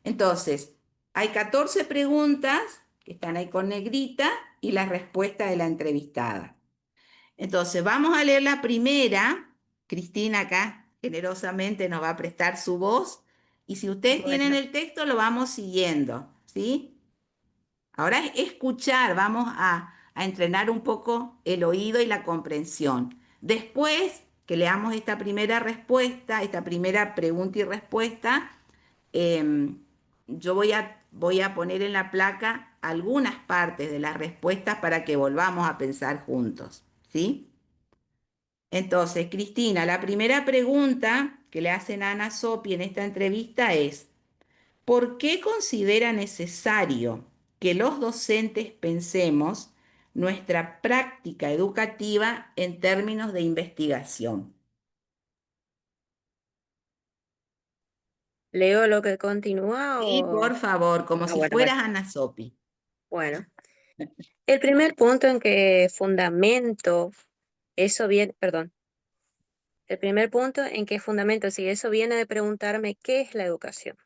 Entonces, hay 14 preguntas que están ahí con negrita y la respuesta de la entrevistada. Entonces, vamos a leer la primera. Cristina acá generosamente nos va a prestar su voz. Y si ustedes tienen bueno, el texto, lo vamos siguiendo, ¿sí? Ahora es escuchar, vamos a entrenar un poco el oído y la comprensión. Después que leamos esta primera respuesta, esta primera pregunta y respuesta, em, yo voy a poner en la placa algunas partes de las respuestas para que volvamos a pensar juntos, ¿sí? Entonces, Cristina, la primera pregunta que le hacen a Ana Sopi en esta entrevista es, ¿por qué considera necesario que los docentes pensemos nuestra práctica educativa en términos de investigación? ¿leo lo que continúa Sí, o...? por favor, como si Bueno, bueno, fueras Ana Sopi. bueno. El primer punto en que fundamento eso viene, perdón, el primer punto en que fundamento, si eso viene de preguntarme qué es la educación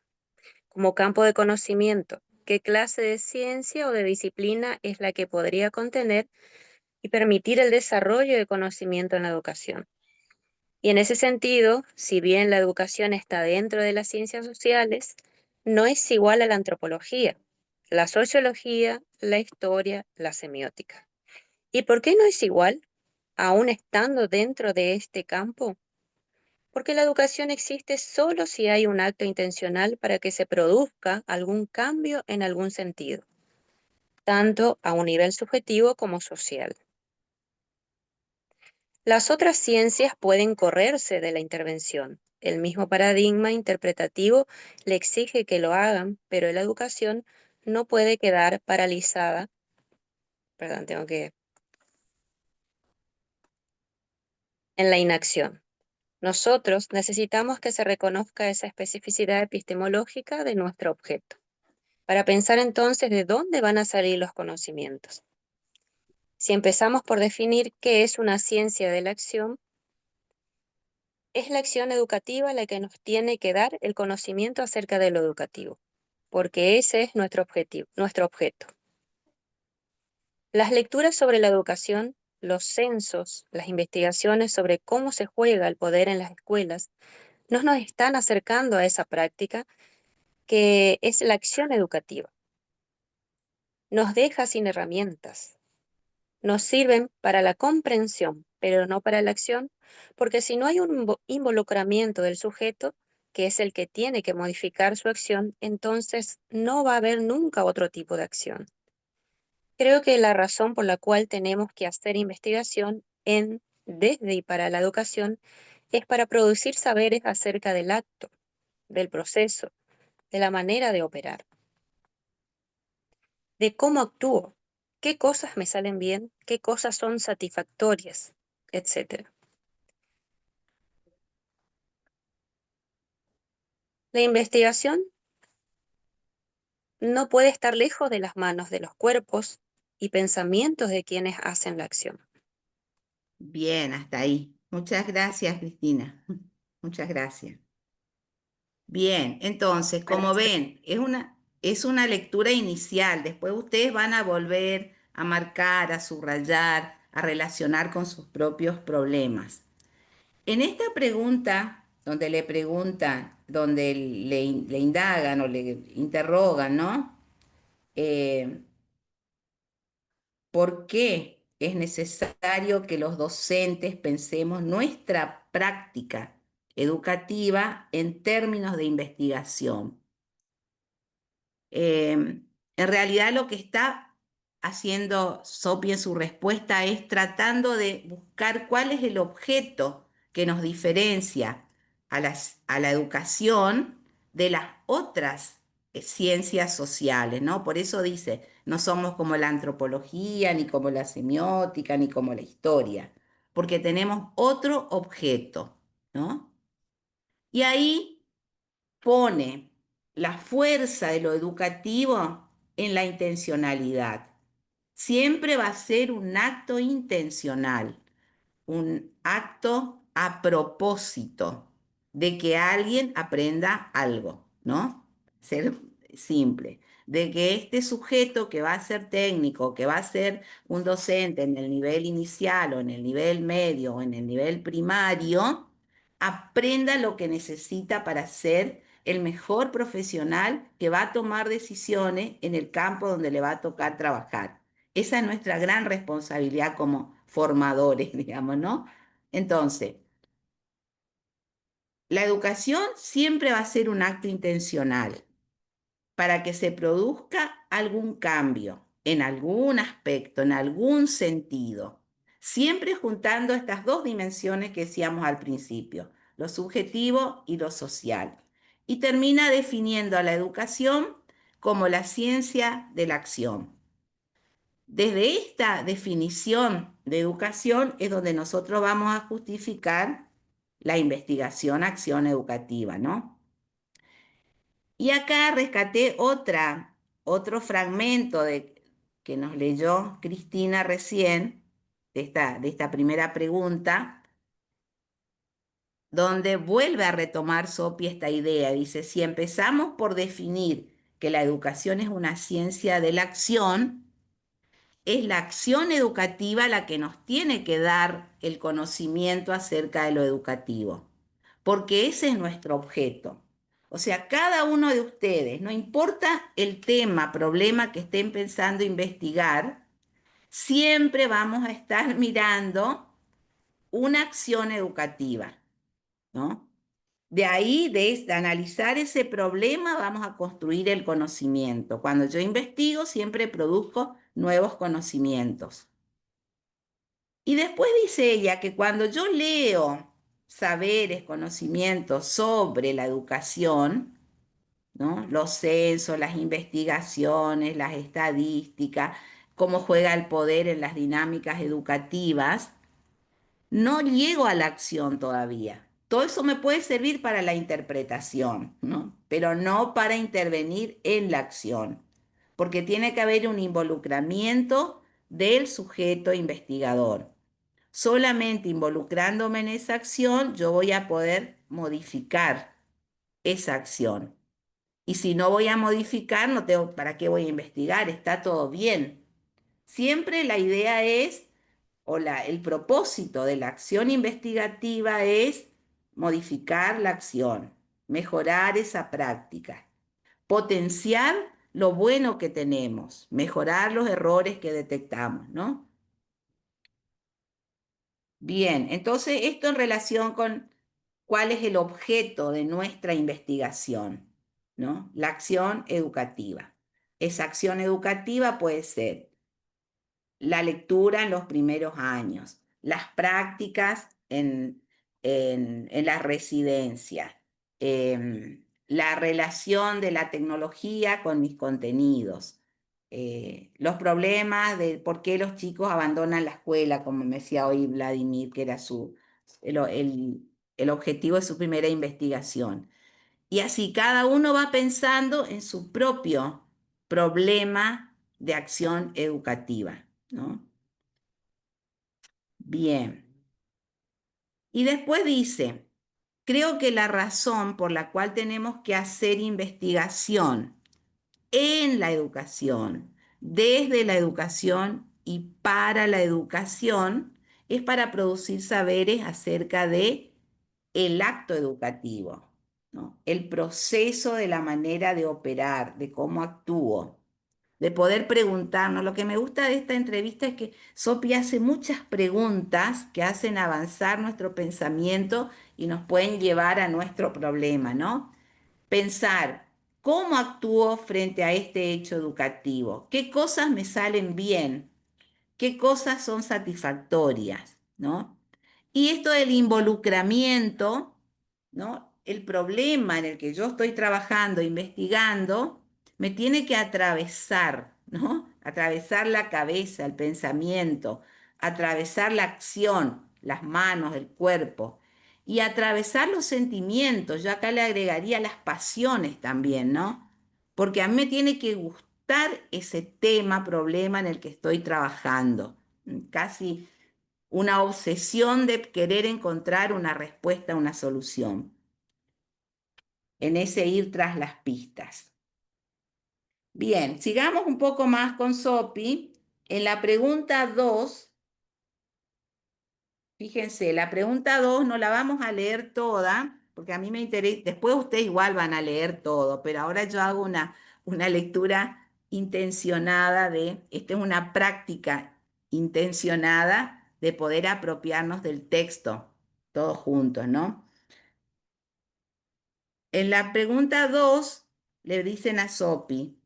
como campo de conocimiento, qué clase de ciencia o de disciplina es la que podría contener y permitir el desarrollo de conocimiento en la educación. Y en ese sentido, si bien la educación está dentro de las ciencias sociales, no es igual a la antropología, la sociología, la historia, la semiótica. ¿Y por qué no es igual, aún estando dentro de este campo? Porque la educación existe solo si hay un acto intencional para que se produzca algún cambio en algún sentido, tanto a un nivel subjetivo como social. Las otras ciencias pueden correrse de la intervención. El mismo paradigma interpretativo le exige que lo hagan, pero la educación no puede quedar paralizada. Perdón, en la inacción. Nosotros necesitamos que se reconozca esa especificidad epistemológica de nuestro objeto, para pensar entonces de dónde van a salir los conocimientos. Si empezamos por definir qué es una ciencia de la acción, es la acción educativa la que nos tiene que dar el conocimiento acerca de lo educativo, porque ese es nuestro objetivo, nuestro objeto. Las lecturas sobre la educación, los censos, las investigaciones sobre cómo se juega el poder en las escuelas, no nos están acercando a esa práctica que es la acción educativa. Nos deja sin herramientas, nos sirven para la comprensión, pero no para la acción, porque si no hay un involucramiento del sujeto, que es el que tiene que modificar su acción, entonces no va a haber nunca otro tipo de acción. Creo que la razón por la cual tenemos que hacer investigación desde y para la educación es para producir saberes acerca del acto, del proceso, de la manera de operar, de cómo actúo, qué cosas me salen bien, qué cosas son satisfactorias, etc. La investigación no puede estar lejos de las manos de los cuerpos y pensamientos de quienes hacen la acción. Bien, hasta ahí. Muchas gracias, Cristina. Muchas gracias. Bien, entonces, como ven, es una lectura inicial. Después ustedes van a volver a marcar, a subrayar, a relacionar con sus propios problemas. En esta pregunta, donde le preguntan, donde le indagan o le interrogan, ¿no? Eh, ¿Por qué es necesario que los docentes pensemos nuestra práctica educativa en términos de investigación? En realidad lo que está haciendo Sopi en su respuesta es tratando de buscar cuál es el objeto que nos diferencia a la educación de las otras ciencias sociales, ¿no? Por eso dice, no somos como la antropología, ni como la semiótica, ni como la historia, porque tenemos otro objeto, ¿no? Y ahí pone la fuerza de lo educativo en la intencionalidad. Siempre va a ser un acto intencional, un acto a propósito de que alguien aprenda algo, ¿no? Ser simple. De que este sujeto que va a ser técnico, que va a ser un docente en el nivel inicial o en el nivel medio o en el nivel primario, aprenda lo que necesita para ser el mejor profesional que va a tomar decisiones en el campo donde le va a tocar trabajar. Esa es nuestra gran responsabilidad como formadores, digamos, ¿no? Entonces, la educación siempre va a ser un acto intencional para que se produzca algún cambio en algún aspecto, en algún sentido, siempre juntando estas dos dimensiones que decíamos al principio, lo subjetivo y lo social. Y termina definiendo a la educación como la ciencia de la acción. Desde esta definición de educación es donde nosotros vamos a justificar la investigación, acción educativa, ¿no? Y acá rescaté otro fragmento que nos leyó Cristina recién, de esta primera pregunta, donde vuelve a retomar Sopi esta idea. Dice, si empezamos por definir que la educación es una ciencia de la acción, es la acción educativa la que nos tiene que dar el conocimiento acerca de lo educativo, porque ese es nuestro objeto. O sea, cada uno de ustedes, no importa el tema, problema que estén pensando investigar, siempre vamos a estar mirando una acción educativa, ¿no? De ahí, de analizar ese problema, vamos a construir el conocimiento. Cuando yo investigo, siempre produzco nuevos conocimientos. Y después dice ella que cuando yo leo saberes, conocimientos sobre la educación, ¿no? Los censos, las investigaciones, las estadísticas, cómo juega el poder en las dinámicas educativas, no llego a la acción todavía. Todo eso me puede servir para la interpretación, ¿no? Pero no para intervenir en la acción, porque tiene que haber un involucramiento del sujeto investigador. Solamente involucrándome en esa acción, yo voy a poder modificar esa acción. Y si no voy a modificar, no tengo, ¿para qué voy a investigar? Está todo bien. Siempre la idea es, el propósito de la acción investigativa es modificar la acción, mejorar esa práctica, potenciar lo bueno que tenemos, mejorar los errores que detectamos, ¿no? Bien, entonces esto en relación con cuál es el objeto de nuestra investigación, ¿no? La acción educativa. Esa acción educativa puede ser la lectura en los primeros años, las prácticas en la residencia, la relación de la tecnología con mis contenidos, los problemas de por qué los chicos abandonan la escuela, como me decía hoy Vladimir, que era el objetivo de su primera investigación. Y así cada uno va pensando en su propio problema de acción educativa, ¿no? Bien. Y después dice, creo que la razón por la cual tenemos que hacer investigación en la educación, desde la educación y para la educación, es para producir saberes acerca de el acto educativo, ¿no? El proceso de la manera de operar, de cómo actúo, de poder preguntarnos. Lo que me gusta de esta entrevista es que Sopi hace muchas preguntas que hacen avanzar nuestro pensamiento y nos pueden llevar a nuestro problema, ¿no? Pensar, ¿cómo actúo frente a este hecho educativo? ¿Qué cosas me salen bien? ¿Qué cosas son satisfactorias? ¿No? Y esto del involucramiento, ¿no? El problema en el que yo estoy trabajando, investigando, me tiene que atravesar, ¿no? Atravesar la cabeza, el pensamiento, atravesar la acción, las manos, el cuerpo, y atravesar los sentimientos. Yo acá le agregaría las pasiones también, ¿no? Porque a mí me tiene que gustar ese tema, problema en el que estoy trabajando. Casi una obsesión de querer encontrar una respuesta, una solución, en ese ir tras las pistas. Bien, sigamos un poco más con Sopi. En la pregunta 2, fíjense, la pregunta 2 no la vamos a leer toda, porque a mí me interesa, después ustedes igual van a leer todo, pero ahora yo hago una lectura intencionada esta es una práctica intencionada de poder apropiarnos del texto, todos juntos, ¿no? En la pregunta 2 le dicen a Sopi,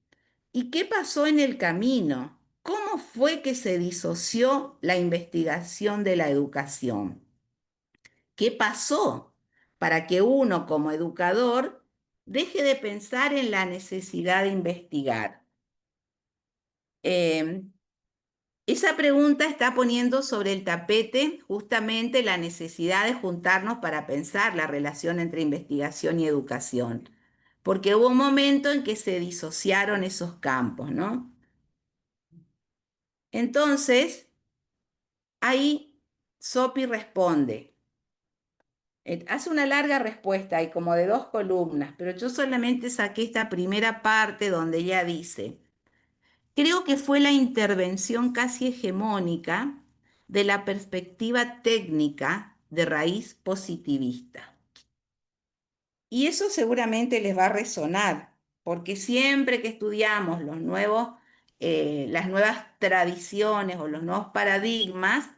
¿y qué pasó en el camino? ¿Cómo fue que se disoció la investigación de la educación? ¿Qué pasó para que uno como educador deje de pensar en la necesidad de investigar? Esa pregunta está poniendo sobre el tapete justamente la necesidad de juntarnos para pensar la relación entre investigación y educación, porque hubo un momento en que se disociaron esos campos, ¿no? Entonces, ahí Sopi responde, hace una larga respuesta y como de 2 columnas, pero yo solamente saqué esta primera parte donde ella dice, creo que fue la intervención casi hegemónica de la perspectiva técnica de raíz positivista. Y eso seguramente les va a resonar, porque siempre que estudiamos las nuevas tradiciones o los nuevos paradigmas,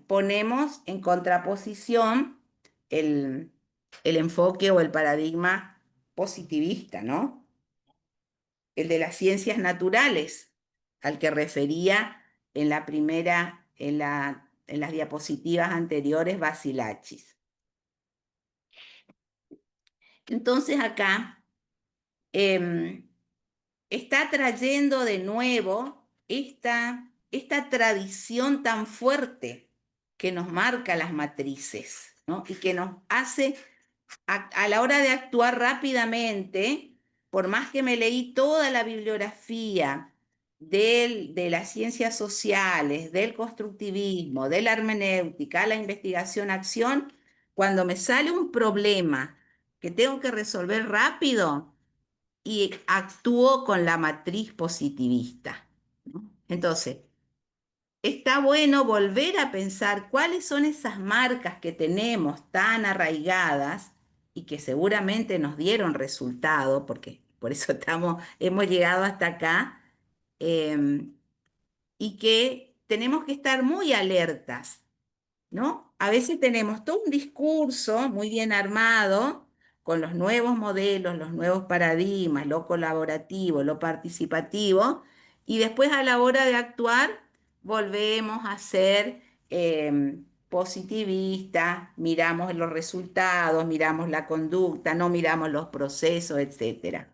ponemos en contraposición el, el enfoque o el paradigma positivista, ¿no? El de las ciencias naturales, al que refería en las diapositivas anteriores Basilachis. Entonces acá está trayendo de nuevo esta tradición tan fuerte que nos marca las matrices, ¿no? Y que nos hace, a la hora de actuar rápidamente, por más que me leí toda la bibliografía de las ciencias sociales, del constructivismo, de la hermenéutica, la investigación-acción, cuando me sale un problema que tengo que resolver rápido, y actúo con la matriz positivista, ¿no? Entonces, está bueno volver a pensar cuáles son esas marcas que tenemos tan arraigadas y que seguramente nos dieron resultado, porque por eso hemos llegado hasta acá, eh, y que tenemos que estar muy alertas, ¿no? A veces tenemos todo un discurso muy bien armado con los nuevos modelos, los nuevos paradigmas, lo colaborativo, lo participativo, y después a la hora de actuar volvemos a ser positivistas, miramos los resultados, miramos la conducta, no miramos los procesos, etcétera.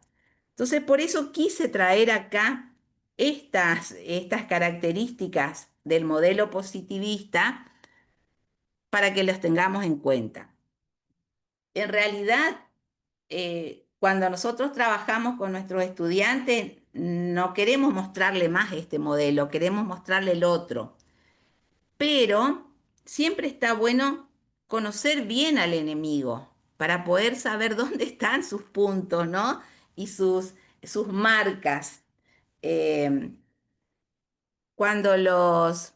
Entonces, por eso quise traer acá estas características del modelo positivista para que los tengamos en cuenta. En realidad, cuando nosotros trabajamos con nuestros estudiantes, no queremos mostrarle más este modelo, queremos mostrarle el otro. Pero siempre está bueno conocer bien al enemigo para poder saber dónde están sus puntos, ¿no? Y sus marcas. Eh, cuando los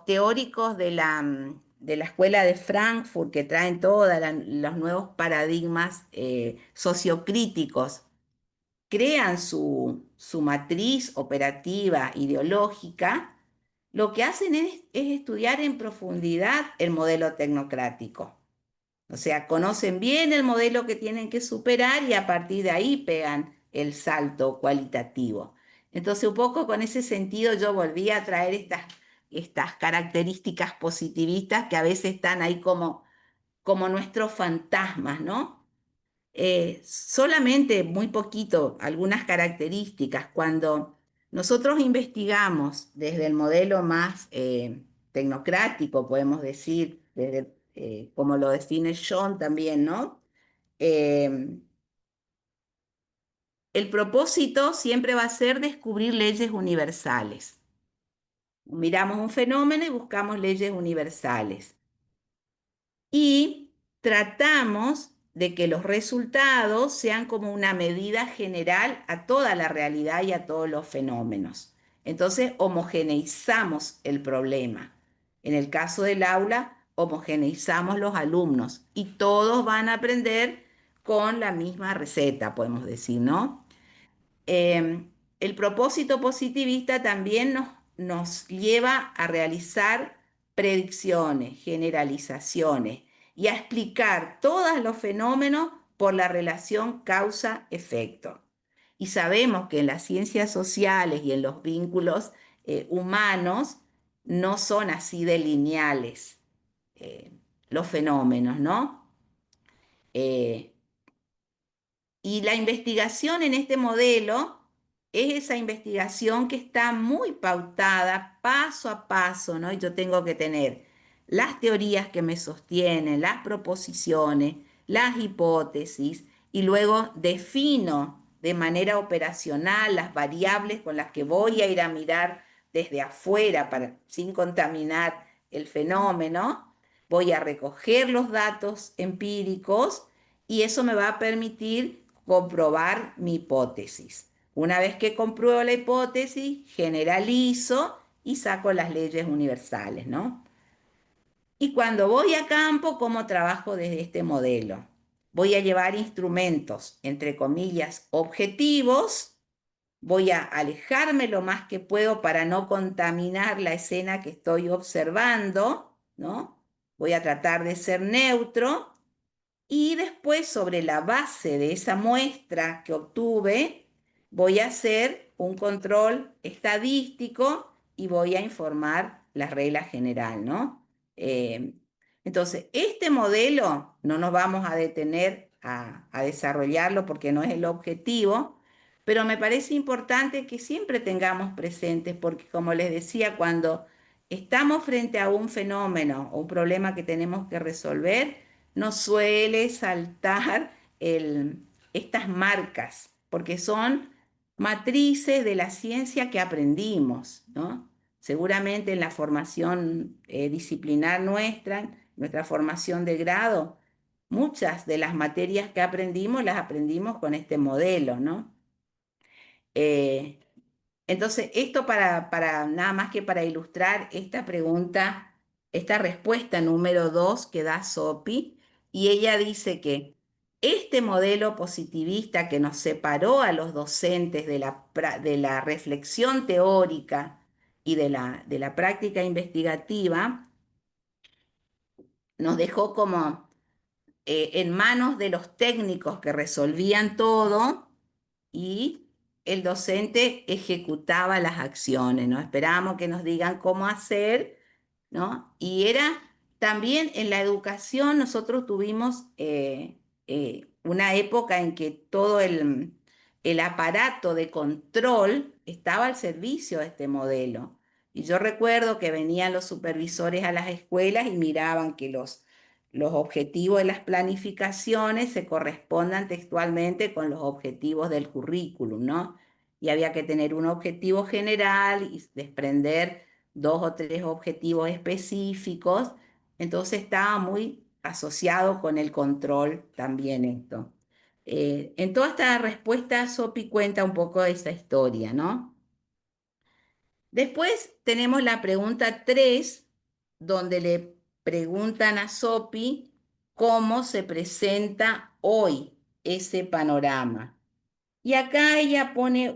teóricos de la escuela de Frankfurt, que traen todos los nuevos paradigmas sociocríticos, crean su matriz operativa ideológica, lo que hacen es estudiar en profundidad el modelo tecnocrático. O sea, conocen bien el modelo que tienen que superar y a partir de ahí pegan el salto cualitativo. Entonces, un poco con ese sentido yo volví a traer estas características positivistas que a veces están ahí como nuestros fantasmas, ¿no? Solamente muy poquito, algunas características. Cuando nosotros investigamos desde el modelo más tecnocrático, podemos decir, como lo define John también, ¿no? Eh, el propósito siempre va a ser descubrir leyes universales. Miramos un fenómeno y buscamos leyes universales. Y tratamos de que los resultados sean como una medida general a toda la realidad y a todos los fenómenos. Entonces, homogeneizamos el problema. En el caso del aula, homogeneizamos los alumnos y todos van a aprender con la misma receta, podemos decir, ¿no? Eh, el propósito positivista también nos lleva a realizar predicciones, generalizaciones y a explicar todos los fenómenos por la relación causa-efecto. Y sabemos que en las ciencias sociales y en los vínculos humanos no son así de lineales eh, los fenómenos, ¿no? Eh, y la investigación en este modelo es esa investigación que está muy pautada paso a paso, ¿no? Y yo tengo que tener las teorías que me sostienen, las proposiciones, las hipótesis, y luego defino de manera operacional las variables con las que voy a ir a mirar desde afuera sin contaminar el fenómeno. Voy a recoger los datos empíricos y eso me va a permitir comprobar mi hipótesis. Una vez que compruebo la hipótesis, generalizo y saco las leyes universales, ¿no? Y cuando voy a campo, ¿cómo trabajo desde este modelo? Voy a llevar instrumentos, entre comillas, objetivos. Voy a alejarme lo más que puedo para no contaminar la escena que estoy observando, ¿no? Voy a tratar de ser neutro y después, sobre la base de esa muestra que obtuve, voy a hacer un control estadístico y voy a informar la regla general, ¿no? Eh, entonces, este modelo no nos vamos a detener a desarrollarlo porque no es el objetivo, pero me parece importante que siempre tengamos presentes, porque como les decía, cuando estamos frente a un fenómeno o un problema que tenemos que resolver, nos suele saltar estas marcas, porque son matrices de la ciencia que aprendimos, ¿no? Seguramente en la formación disciplinar nuestra formación de grado, muchas de las materias que aprendimos las aprendimos con este modelo, ¿no? Eh, entonces, esto para nada más que para ilustrar esta pregunta, esta respuesta número 2 que da Sopi, y ella dice que este modelo positivista que nos separó a los docentes de la reflexión teórica y de la práctica investigativa, nos dejó como en manos de los técnicos que resolvían todo y el docente ejecutaba las acciones, ¿no? Esperábamos que nos digan cómo hacer, ¿no? Y era también en la educación, nosotros tuvimos una época en que todo el aparato de control estaba al servicio de este modelo. Y yo recuerdo que venían los supervisores a las escuelas y miraban que los objetivos de las planificaciones se correspondan textualmente con los objetivos del currículum, ¿no? Y había que tener un objetivo general y desprender 2 o 3 objetivos específicos. Entonces estaba muy asociado con el control también esto. En toda esta respuesta, Sopi cuenta un poco de esa historia, ¿no? Después tenemos la pregunta 3, donde le preguntan a Sopi cómo se presenta hoy ese panorama. Y acá ella pone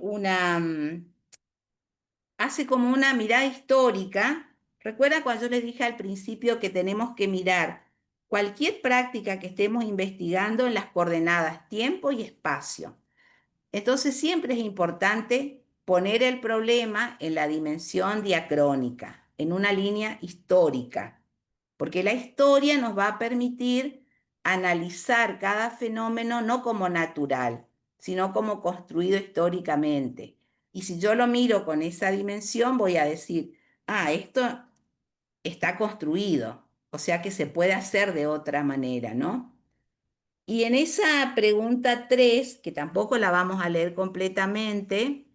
hace como una mirada histórica. Recuerda cuando yo les dije al principio que tenemos que mirar cualquier práctica que estemos investigando en las coordenadas tiempo y espacio. Entonces siempre es importante poner el problema en la dimensión diacrónica, en una línea histórica, porque la historia nos va a permitir analizar cada fenómeno no como natural, sino como construido históricamente. Y si yo lo miro con esa dimensión, voy a decir, esto está construido, o sea que se puede hacer de otra manera, ¿no? Y en esa pregunta 3, que tampoco la vamos a leer completamente,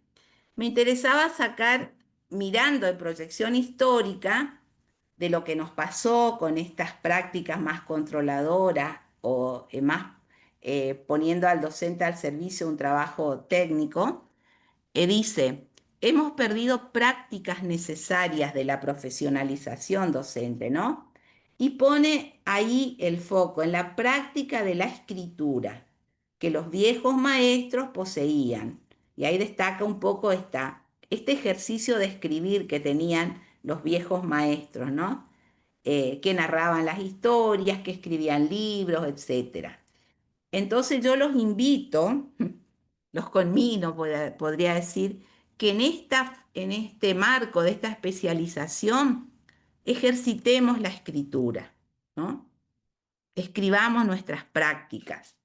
me interesaba sacar, mirando en proyección histórica, de lo que nos pasó con estas prácticas más controladoras o más poniendo al docente al servicio de un trabajo técnico, dice, hemos perdido prácticas necesarias de la profesionalización docente, ¿no? Y pone ahí el foco en la práctica de la escritura que los viejos maestros poseían. Y ahí destaca un poco este ejercicio de escribir que tenían los viejos maestros, ¿no? Que narraban las historias, que escribían libros, etcétera. Entonces yo los invito, los conmino, podría decir, que en este marco de esta especialización ejercitemos la escritura, ¿no? Escribamos nuestras prácticas,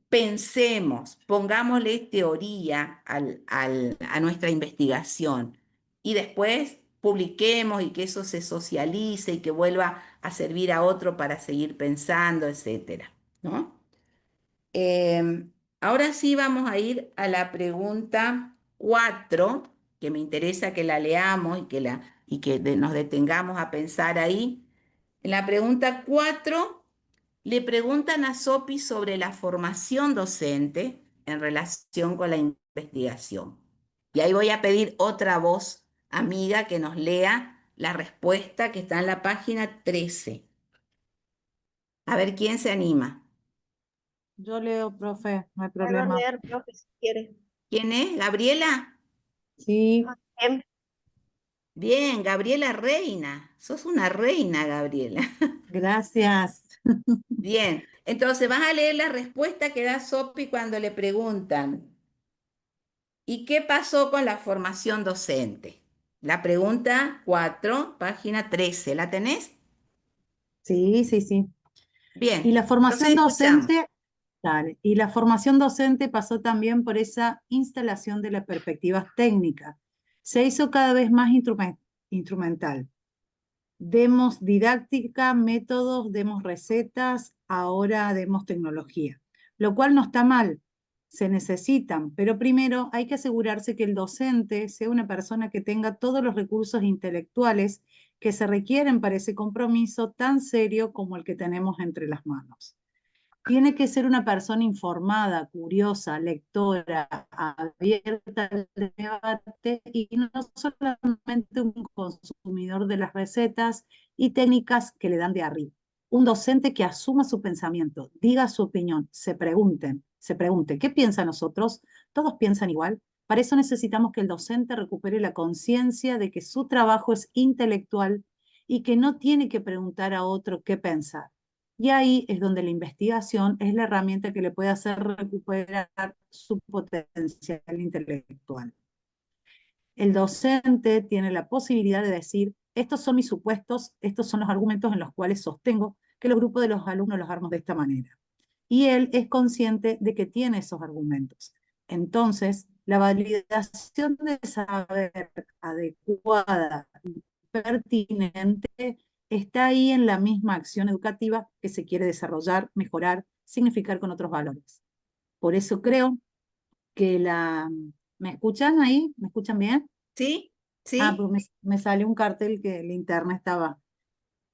pensemos, pongámosle teoría a nuestra investigación y después publiquemos y que eso se socialice y que vuelva a servir a otro para seguir pensando, etcétera, ¿no? Ahora sí vamos a ir a la pregunta 4, que me interesa que la leamos y que nos detengamos a pensar ahí. En la pregunta 4 le preguntan a Sopi sobre la formación docente en relación con la investigación. Y ahí voy a pedir otra voz amiga que nos lea la respuesta que está en la página 13. A ver quién se anima. Yo leo, profe, no hay Puedo problema. leer, profe, si quiere. ¿Quién es? ¿Gabriela? Sí, Em, Bien, Gabriela Reina. Sos una reina, Gabriela. gracias. Bien, entonces vas a leer la respuesta que da Sopi cuando le preguntan, ¿y qué pasó con la formación docente? La pregunta 4, página 13, ¿la tenés? Sí, sí, sí. Y Bien, la entonces formación escuchamos. docente, dale, y la formación docente pasó también por esa instalación de las perspectivas técnicas. Se hizo cada vez más instrumental. Demos didáctica, métodos, demos recetas, ahora demos tecnología, lo cual no está mal, se necesitan, pero primero hay que asegurarse que el docente sea una persona que tenga todos los recursos intelectuales que se requieren para ese compromiso tan serio como el que tenemos entre las manos. Tiene que ser una persona informada, curiosa, lectora, abierta al debate y no solamente un consumidor de las recetas y técnicas que le dan de arriba. Un docente que asuma su pensamiento, diga su opinión, se pregunte, ¿qué piensan nosotros? ¿Todos piensan igual? Para eso necesitamos que el docente recupere la conciencia de que su trabajo es intelectual y que no tiene que preguntar a otro qué pensar. Y ahí es donde la investigación es la herramienta que le puede hacer recuperar su potencial intelectual. El docente tiene la posibilidad de decir, estos son mis supuestos, estos son los argumentos en los cuales sostengo que los grupos de los alumnos los armamos de esta manera. Y él es consciente de que tiene esos argumentos. Entonces, la validación de saber adecuada y pertinente está ahí en la misma acción educativa que se quiere desarrollar, mejorar, significar con otros valores. Por eso creo que la... ¿Me escuchan ahí? ¿Me escuchan bien? ¿Sí? Ah, ¿Sí? pues me salió un cartel que el internet estaba.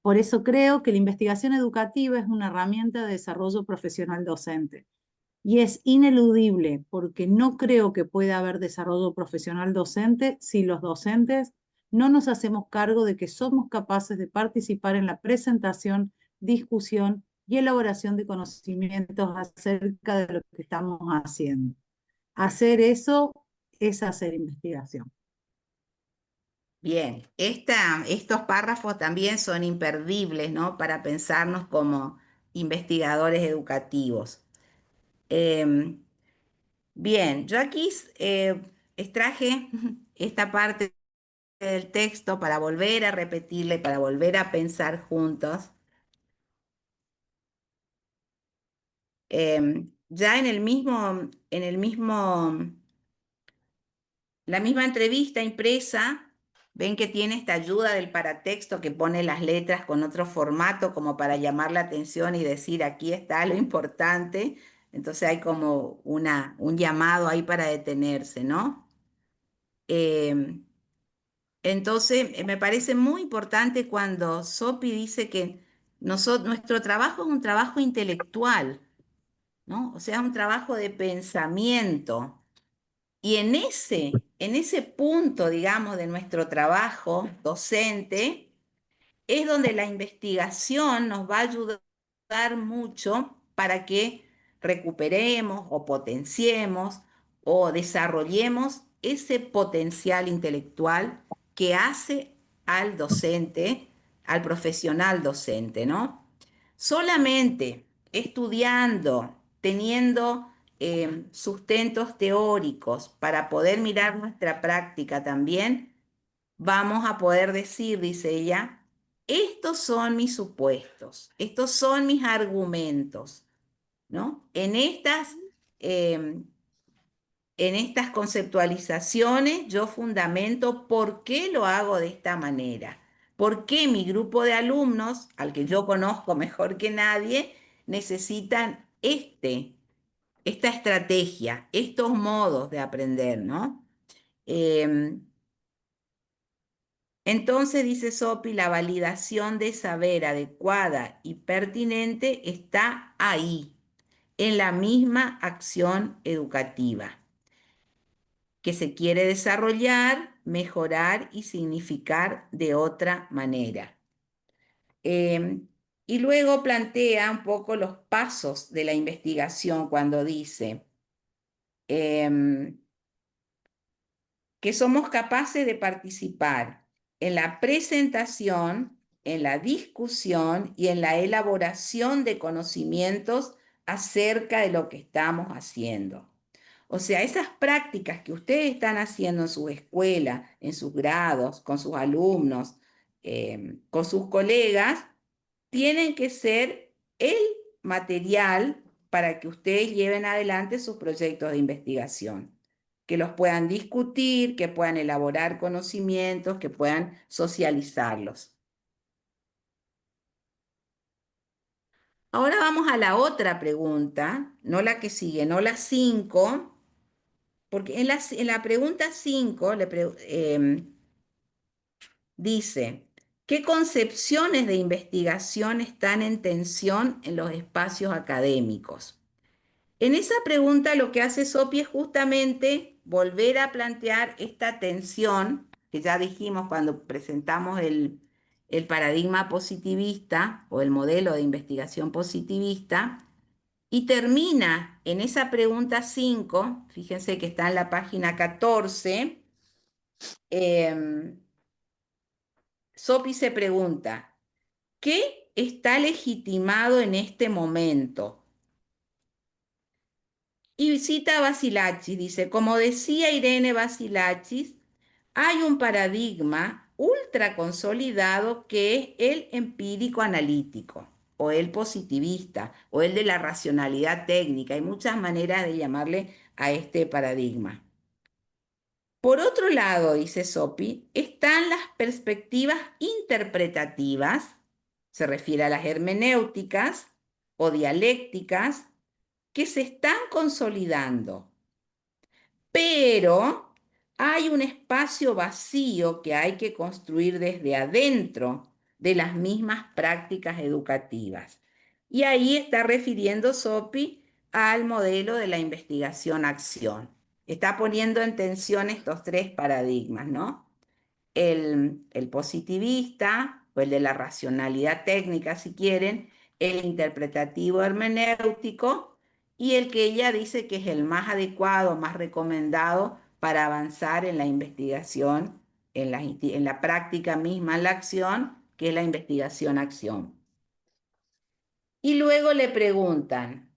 Por eso creo que la investigación educativa es una herramienta de desarrollo profesional docente. Y es ineludible porque no creo que pueda haber desarrollo profesional docente si los docentes no nos hacemos cargo de que somos capaces de participar en la presentación, discusión y elaboración de conocimientos acerca de lo que estamos haciendo. Hacer eso es hacer investigación. Bien, estos párrafos también son imperdibles, ¿no? Para pensarnos como investigadores educativos. Em, Bien, yo aquí extraje esta parte del texto para volver a repetirle, para volver a pensar juntos. Ya la misma entrevista impresa, ven que tiene esta ayuda del paratexto que pone las letras con otro formato como para llamar la atención y decir aquí está lo importante. Entonces hay como un llamado ahí para detenerse, ¿no? Em, Entonces, me parece muy importante cuando Sopi dice que nuestro trabajo es un trabajo intelectual, ¿no? O sea, un trabajo de pensamiento. Y en ese punto, digamos, de nuestro trabajo docente, es donde la investigación nos va a ayudar mucho para que recuperemos o potenciemos o desarrollemos ese potencial intelectual que hace al docente, al profesional docente, ¿no? Solamente estudiando, teniendo sustentos teóricos para poder mirar nuestra práctica también, vamos a poder decir, dice ella, estos son mis supuestos, estos son mis argumentos, ¿no? En estas conceptualizaciones yo fundamento por qué lo hago de esta manera, por qué mi grupo de alumnos, al que yo conozco mejor que nadie, necesitan esta estrategia, estos modos de aprender, ¿no? Em, Entonces, dice Sopi, la validación de saber adecuada y pertinente está ahí, en la misma acción educativa, que se quiere desarrollar, mejorar y significar de otra manera. Y luego plantea un poco los pasos de la investigación cuando dice, em, que somos capaces de participar en la presentación, en la discusión y en la elaboración de conocimientos acerca de lo que estamos haciendo. O sea, esas prácticas que ustedes están haciendo en su escuela, en sus grados, con sus alumnos, con sus colegas, tienen que ser el material para que ustedes lleven adelante sus proyectos de investigación, que los puedan discutir, que puedan elaborar conocimientos, que puedan socializarlos. Ahora vamos a la otra pregunta, no la que sigue, no la 5, porque en la pregunta 5 dice, ¿qué concepciones de investigación están en tensión en los espacios académicos? En esa pregunta lo que hace Sopi es justamente volver a plantear esta tensión que ya dijimos cuando presentamos el paradigma positivista o el modelo de investigación positivista, y termina en esa pregunta 5. Fíjense que está en la página 14. Sopi se pregunta, ¿qué está legitimado en este momento? Y cita a Basilachis, dice, como decía Irene Basilachis, hay un paradigma ultra consolidado que es el empírico analítico, o el positivista, o el de la racionalidad técnica. Hay muchas maneras de llamarle a este paradigma. Por otro lado, dice Sopi, están las perspectivas interpretativas, se refiere a las hermenéuticas o dialécticas, que se están consolidando, pero hay un espacio vacío que hay que construir desde adentro de las mismas prácticas educativas. Y ahí está refiriendo Sopi al modelo de la investigación-acción. Está poniendo en tensión estos tres paradigmas, ¿no? El positivista, o el de la racionalidad técnica, si quieren, el interpretativo hermenéutico, y el que ella dice que es el más adecuado, más recomendado para avanzar en la investigación, en la práctica misma, en la acción, que es la investigación-acción. Y luego le preguntan,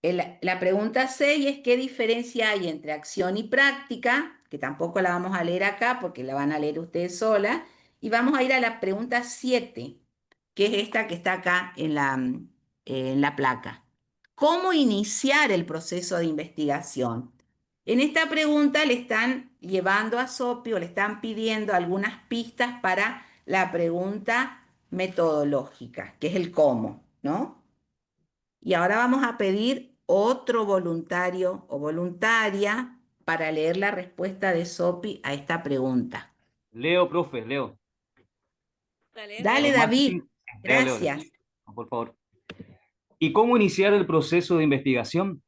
la pregunta 6 es qué diferencia hay entre acción y práctica, que tampoco la vamos a leer acá porque la van a leer ustedes sola, y vamos a ir a la pregunta 7, que es esta que está acá en la placa. ¿Cómo iniciar el proceso de investigación? En esta pregunta le están llevando a Sopi o le están pidiendo algunas pistas para la pregunta metodológica, que es el cómo, ¿no? Y ahora vamos a pedir otro voluntario o voluntaria para leer la respuesta de Sopi a esta pregunta. Leo, profe, Leo. Dale, Don David. Martín, Leo, Leo, Leo. Gracias. Por favor. ¿Y cómo iniciar el proceso de investigación?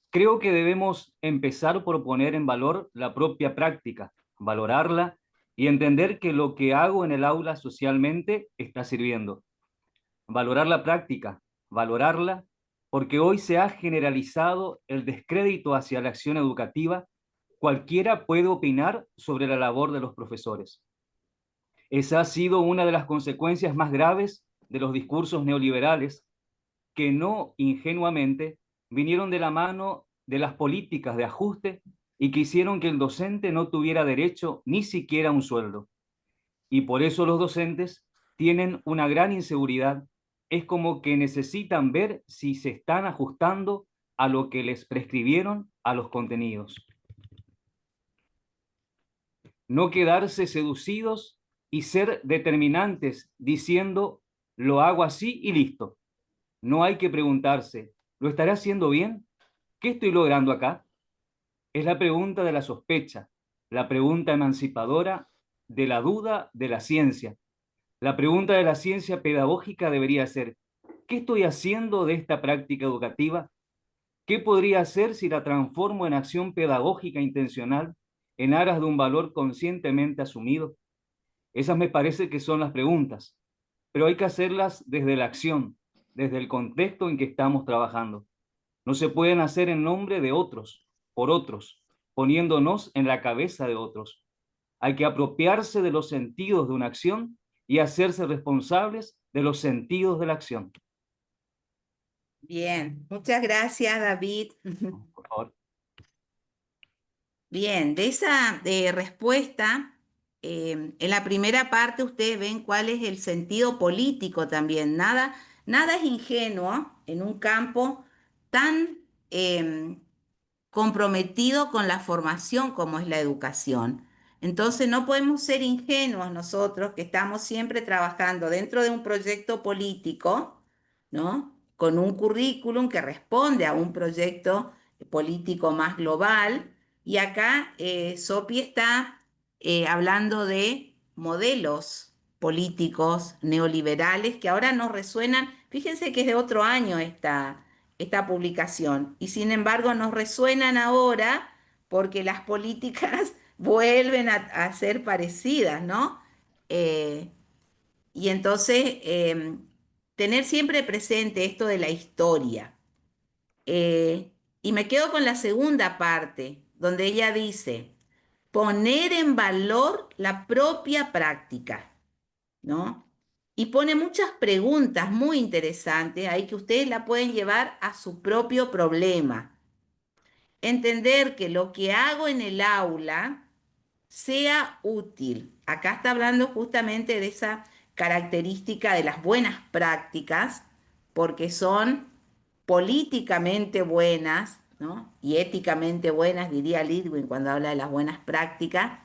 Creo que debemos empezar por poner en valor la propia práctica, valorarla y entender que lo que hago en el aula socialmente está sirviendo. Valorar la práctica, valorarla, porque hoy se ha generalizado el descrédito hacia la acción educativa. Cualquiera puede opinar sobre la labor de los profesores. Esa ha sido una de las consecuencias más graves de los discursos neoliberales que no ingenuamente vinieron de la mano de las políticas de ajuste y que hicieron que el docente no tuviera derecho ni siquiera a un sueldo. Y por eso los docentes tienen una gran inseguridad. Es como que necesitan ver si se están ajustando a lo que les prescribieron a los contenidos. No quedarse seducidos y ser determinantes diciendo, lo hago así y listo. No hay que preguntarse, ¿lo estaré haciendo bien? ¿Qué estoy logrando acá? Es la pregunta de la sospecha, la pregunta emancipadora de la duda de la ciencia. La pregunta de la ciencia pedagógica debería ser, ¿qué estoy haciendo de esta práctica educativa? ¿Qué podría hacer si la transformo en acción pedagógica intencional en aras de un valor conscientemente asumido? Esas me parece que son las preguntas, pero hay que hacerlas desde la acción, desde el contexto en que estamos trabajando. No se pueden hacer en nombre de otros, por otros, poniéndonos en la cabeza de otros. Hay que apropiarse de los sentidos de una acción y hacerse responsables de los sentidos de la acción. Bien, muchas gracias, David. Por favor. Bien, de esa respuesta, en la primera parte ustedes ven cuál es el sentido político también. Nada es ingenuo en un campo tan comprometido con la formación como es la educación. Entonces no podemos ser ingenuos nosotros que estamos siempre trabajando dentro de un proyecto político, ¿no? con un currículum que responde a un proyecto político más global. Y acá Sopi está hablando de modelos políticos neoliberales que ahora nos resuenan. Fíjense que es de otro año esta publicación, y sin embargo nos resuenan ahora porque las políticas vuelven a ser parecidas, ¿no? Eh, y entonces, tener siempre presente esto de la historia. Eh, y me quedo con la segunda parte, donde ella dice, poner en valor la propia práctica, ¿no? Y pone muchas preguntas muy interesantes ahí que ustedes la pueden llevar a su propio problema. Entender que lo que hago en el aula sea útil. Acá está hablando justamente de esa característica de las buenas prácticas, porque son políticamente buenas, ¿no? Y éticamente buenas, diría Lidwin cuando habla de las buenas prácticas,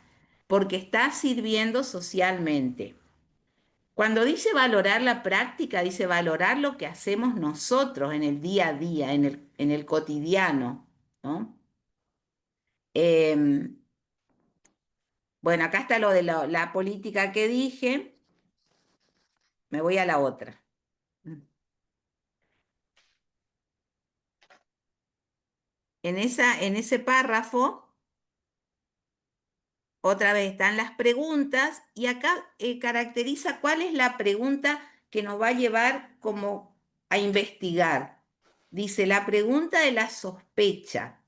porque está sirviendo socialmente. Cuando dice valorar la práctica, dice valorar lo que hacemos nosotros en el día a día, en el cotidiano, ¿no? Em, bueno, acá está lo de la política que dije. Me voy a la otra. En ese párrafo, otra vez están las preguntas, y acá caracteriza cuál es la pregunta que nos va a llevar como a investigar. Dice, la pregunta de la sospecha,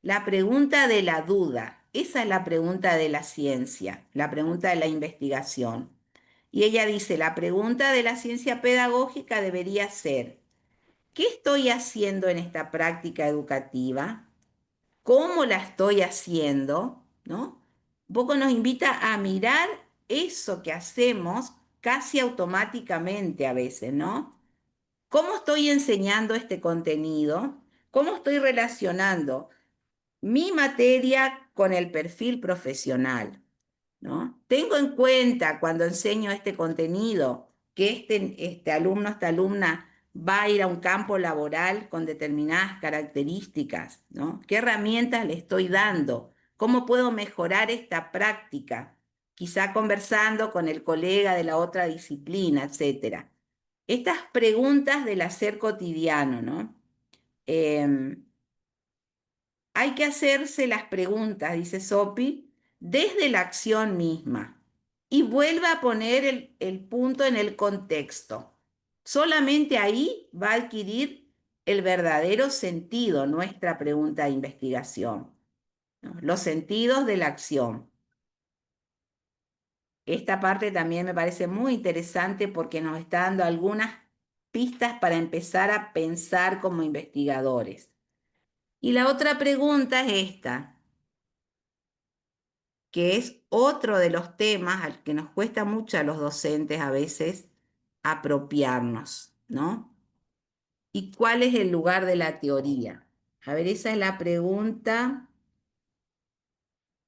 la pregunta de la duda. Esa es la pregunta de la ciencia, la pregunta de la investigación. Y ella dice, la pregunta de la ciencia pedagógica debería ser, ¿qué estoy haciendo en esta práctica educativa? ¿Cómo la estoy haciendo? ¿No? Un poco nos invita a mirar eso que hacemos casi automáticamente a veces, ¿no? ¿Cómo estoy enseñando este contenido? ¿Cómo estoy relacionando mi materia con el perfil profesional? ¿No? Tengo en cuenta cuando enseño este contenido que este alumno, esta alumna va a ir a un campo laboral con determinadas características, ¿no? ¿Qué herramientas le estoy dando? ¿Cómo puedo mejorar esta práctica? Quizá conversando con el colega de la otra disciplina, etcétera. Estas preguntas del hacer cotidiano, ¿no? Em, Hay que hacerse las preguntas, dice Sopi, desde la acción misma, y vuelve a poner el punto en el contexto. Solamente ahí va a adquirir el verdadero sentido nuestra pregunta de investigación, ¿no? Los sentidos de la acción. Esta parte también me parece muy interesante porque nos está dando algunas pistas para empezar a pensar como investigadores. Y la otra pregunta es esta, que es otro de los temas al que nos cuesta mucho a los docentes a veces apropiarnos, ¿no? ¿Y cuál es el lugar de la teoría? A ver, esa es la pregunta.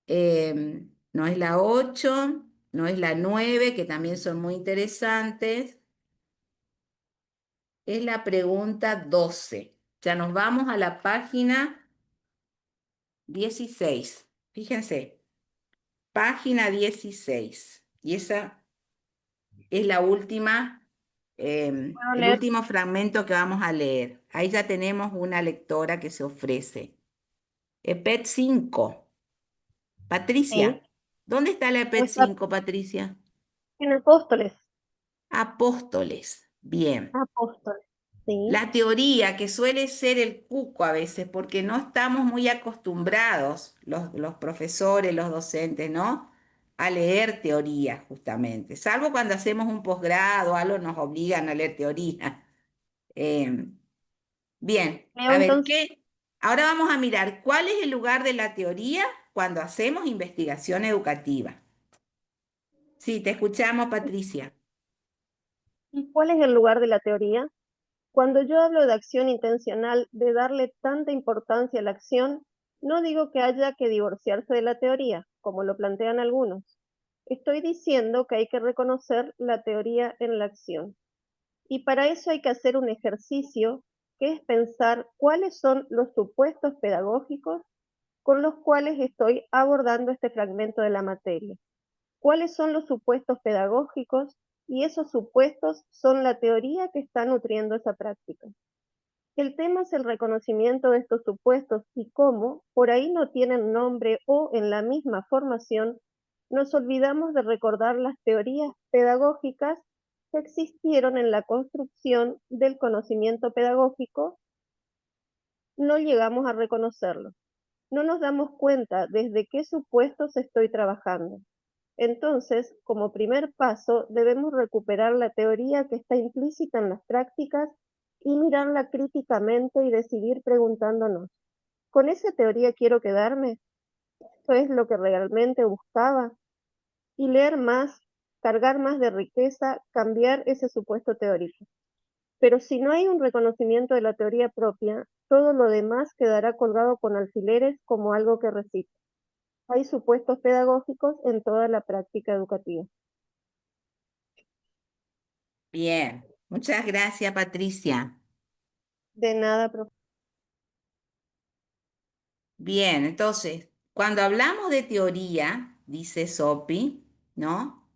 No es la 8, no es la 9, que también son muy interesantes. Es la pregunta 12. Ya nos vamos a la página 16. Fíjense, página 16. Y esa es la última, ¿Puedo el leer? último fragmento que vamos a leer. Ahí ya tenemos una lectora que se ofrece. EPET 5. Sí. Patricia, ¿dónde está la EPET Está 5, Patricia? en Apóstoles. Apóstoles. Bien. Apóstoles. Sí. La teoría, que suele ser el cuco a veces, porque no estamos muy acostumbrados, los profesores, los docentes, ¿no? A leer teoría, justamente. Salvo cuando hacemos un posgrado, algo nos obligan a leer teoría. Bien, Leo a ver, entonces. ahora vamos a mirar cuál es el lugar de la teoría cuando hacemos investigación educativa. Sí, te escuchamos, Patricia. ¿Y cuál es el lugar de la teoría? Cuando yo hablo de acción intencional, de darle tanta importancia a la acción, no digo que haya que divorciarse de la teoría, como lo plantean algunos. Estoy diciendo que hay que reconocer la teoría en la acción. Y para eso hay que hacer un ejercicio que es pensar cuáles son los supuestos pedagógicos con los cuales estoy abordando este fragmento de la materia. ¿Cuáles son los supuestos pedagógicos? Y esos supuestos son la teoría que está nutriendo esa práctica. El tema es el reconocimiento de estos supuestos y cómo, por ahí no tienen nombre o en la misma formación, nos olvidamos de recordar las teorías pedagógicas que existieron en la construcción del conocimiento pedagógico, no llegamos a reconocerlo. No nos damos cuenta desde qué supuestos estoy trabajando. Entonces, como primer paso, debemos recuperar la teoría que está implícita en las prácticas y mirarla críticamente y decidir preguntándonos, ¿con esa teoría quiero quedarme? ¿Esto es lo que realmente buscaba? Y leer más, cargar más de riqueza, cambiar ese supuesto teórico. Pero si no hay un reconocimiento de la teoría propia, todo lo demás quedará colgado con alfileres como algo que recita. Hay supuestos pedagógicos en toda la práctica educativa. Bien, muchas gracias, Patricia. De nada, profe. Bien, entonces, cuando hablamos de teoría, dice Sopi, ¿no?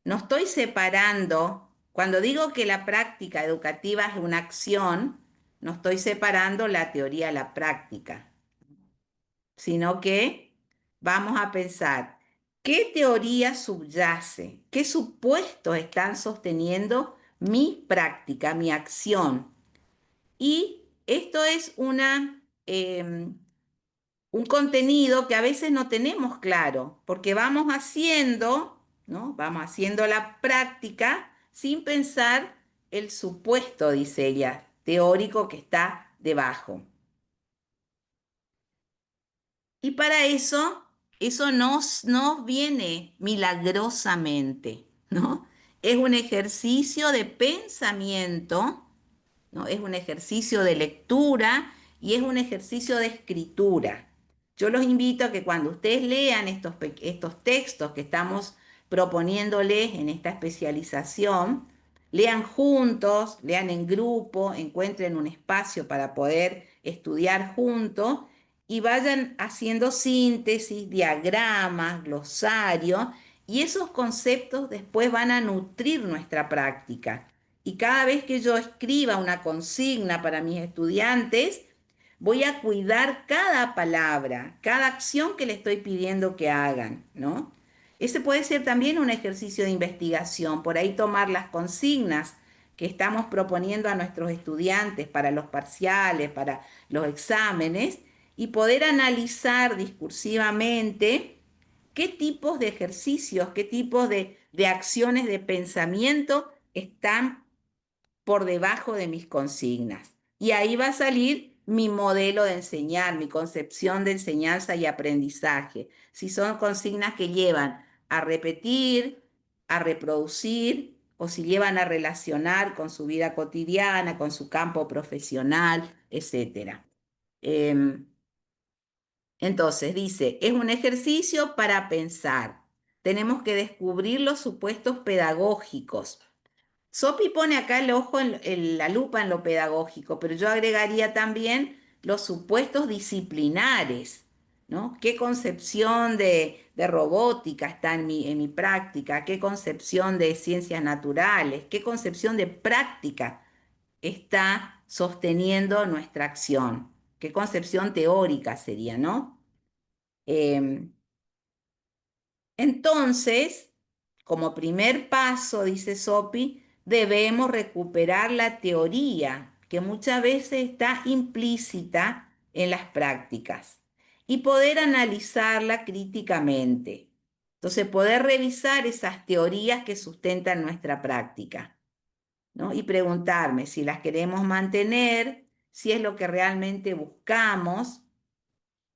No estoy separando, cuando digo que la práctica educativa es una acción, no estoy separando la teoría de la práctica, sino que vamos a pensar qué teoría subyace, qué supuestos están sosteniendo mi práctica, mi acción. Y esto es un contenido que a veces no tenemos claro, porque vamos haciendo, ¿no? Vamos haciendo la práctica sin pensar el supuesto, dice ella, teórico que está debajo. Y para eso no viene milagrosamente, ¿no? Es un ejercicio de pensamiento, ¿no? Es un ejercicio de lectura y es un ejercicio de escritura. Yo los invito a que cuando ustedes lean estos textos que estamos proponiéndoles en esta especialización, lean juntos, lean en grupo, encuentren un espacio para poder estudiar juntos y vayan haciendo síntesis, diagramas, glosario, y esos conceptos después van a nutrir nuestra práctica. Y cada vez que yo escriba una consigna para mis estudiantes, voy a cuidar cada palabra, cada acción que le estoy pidiendo que hagan, ¿no? Ese puede ser también un ejercicio de investigación, por ahí tomar las consignas que estamos proponiendo a nuestros estudiantes para los parciales, para los exámenes, y poder analizar discursivamente qué tipos de ejercicios, qué tipos de acciones de pensamiento están por debajo de mis consignas. Y ahí va a salir mi modelo de enseñar, mi concepción de enseñanza y aprendizaje. Si son consignas que llevan a repetir, a reproducir, o si llevan a relacionar con su vida cotidiana, con su campo profesional, etc. Entonces, dice, es un ejercicio para pensar. Tenemos que descubrir los supuestos pedagógicos. Sopi pone acá el ojo la lupa en lo pedagógico, pero yo agregaría también los supuestos disciplinares, ¿no? ¿Qué concepción de robótica está en mi práctica? ¿Qué concepción de ciencias naturales? ¿Qué concepción de práctica está sosteniendo nuestra acción? ¿Qué concepción teórica sería, no? Em, entonces, como primer paso, dice Sopi, debemos recuperar la teoría que muchas veces está implícita en las prácticas y poder analizarla críticamente. Entonces, poder revisar esas teorías que sustentan nuestra práctica, ¿no? Y preguntarme si las queremos mantener, si es lo que realmente buscamos,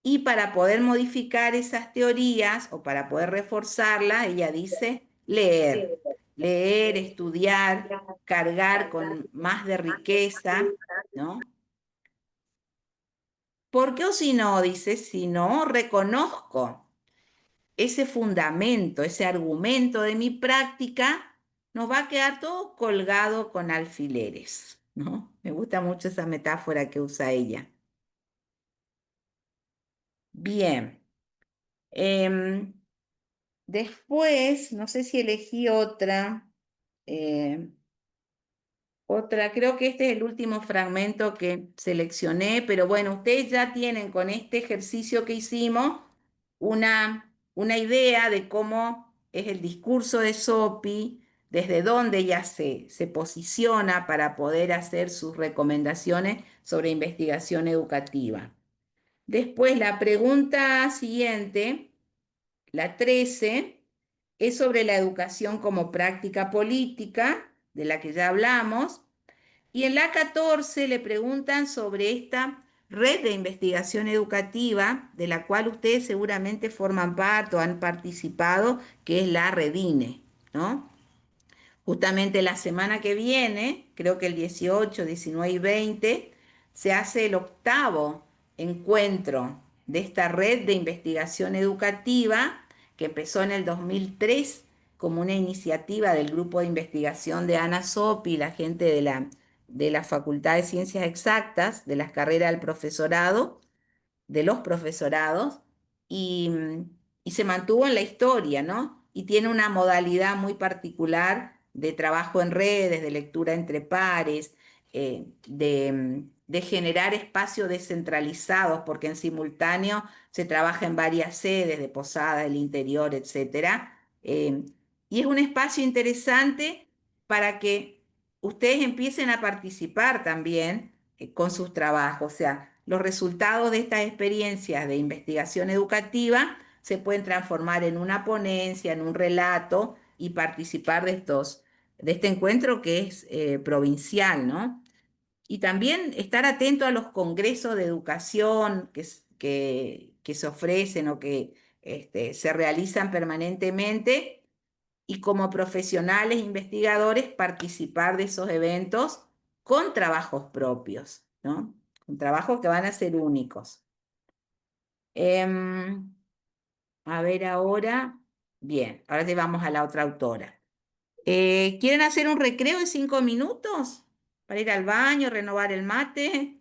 y para poder modificar esas teorías o para poder reforzarlas, ella dice leer, estudiar, cargar con más de riqueza, ¿no? Porque o si no, dice, si no reconozco ese fundamento, ese argumento de mi práctica, nos va a quedar todo colgado con alfileres, ¿no? Me gusta mucho esa metáfora que usa ella. Bien. Em, Después, no sé si elegí otra. Otra, creo que este es el último fragmento que seleccioné, pero bueno, ustedes ya tienen con este ejercicio que hicimos una idea de cómo es el discurso de Sopi, desde dónde ella se posiciona para poder hacer sus recomendaciones sobre investigación educativa. Después, la pregunta siguiente, la 13, es sobre la educación como práctica política, de la que ya hablamos. Y en la 14 le preguntan sobre esta red de investigación educativa, de la cual ustedes seguramente forman parte o han participado, que es la REDINE, ¿no? Justamente la semana que viene, creo que el 18, 19 y 20, se hace el octavo encuentro de esta red de investigación educativa que empezó en el 2003 como una iniciativa del grupo de investigación de Ana Sopi, la gente de la Facultad de Ciencias Exactas, de las carreras del profesorado, de los profesorados, y, y se mantuvo en la historia, ¿no? Y tiene una modalidad muy particular de trabajo en redes, de lectura entre pares, de generar espacios descentralizados, porque en simultáneo se trabaja en varias sedes de Posada, del interior, etcétera. Y es un espacio interesante para que ustedes empiecen a participar también con sus trabajos. O sea, los resultados de estas experiencias de investigación educativa se pueden transformar en una ponencia, en un relato y participar de este encuentro que es provincial, ¿no? Y también estar atento a los congresos de educación que se ofrecen o que se realizan permanentemente y como profesionales investigadores participar de esos eventos con trabajos propios, ¿no? Con trabajos que van a ser únicos. Em, a ver ahora, bien, ahora te vamos a la otra autora. ¿Quieren hacer un recreo de 5 minutos para ir al baño, renovar el mate?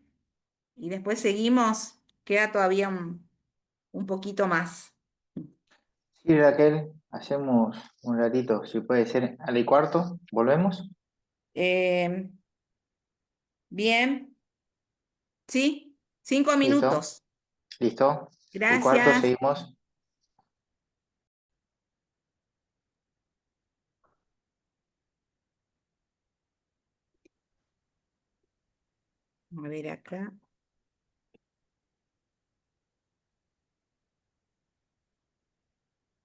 Y después seguimos, queda todavía un poquito más. Sí, Raquel, hacemos un ratito, si puede ser, a la y cuarto, ¿volvemos? Em, Bien, sí, cinco ¿Listo? minutos. ¿Listo? Y cuarto, Gracias. seguimos. A ver acá.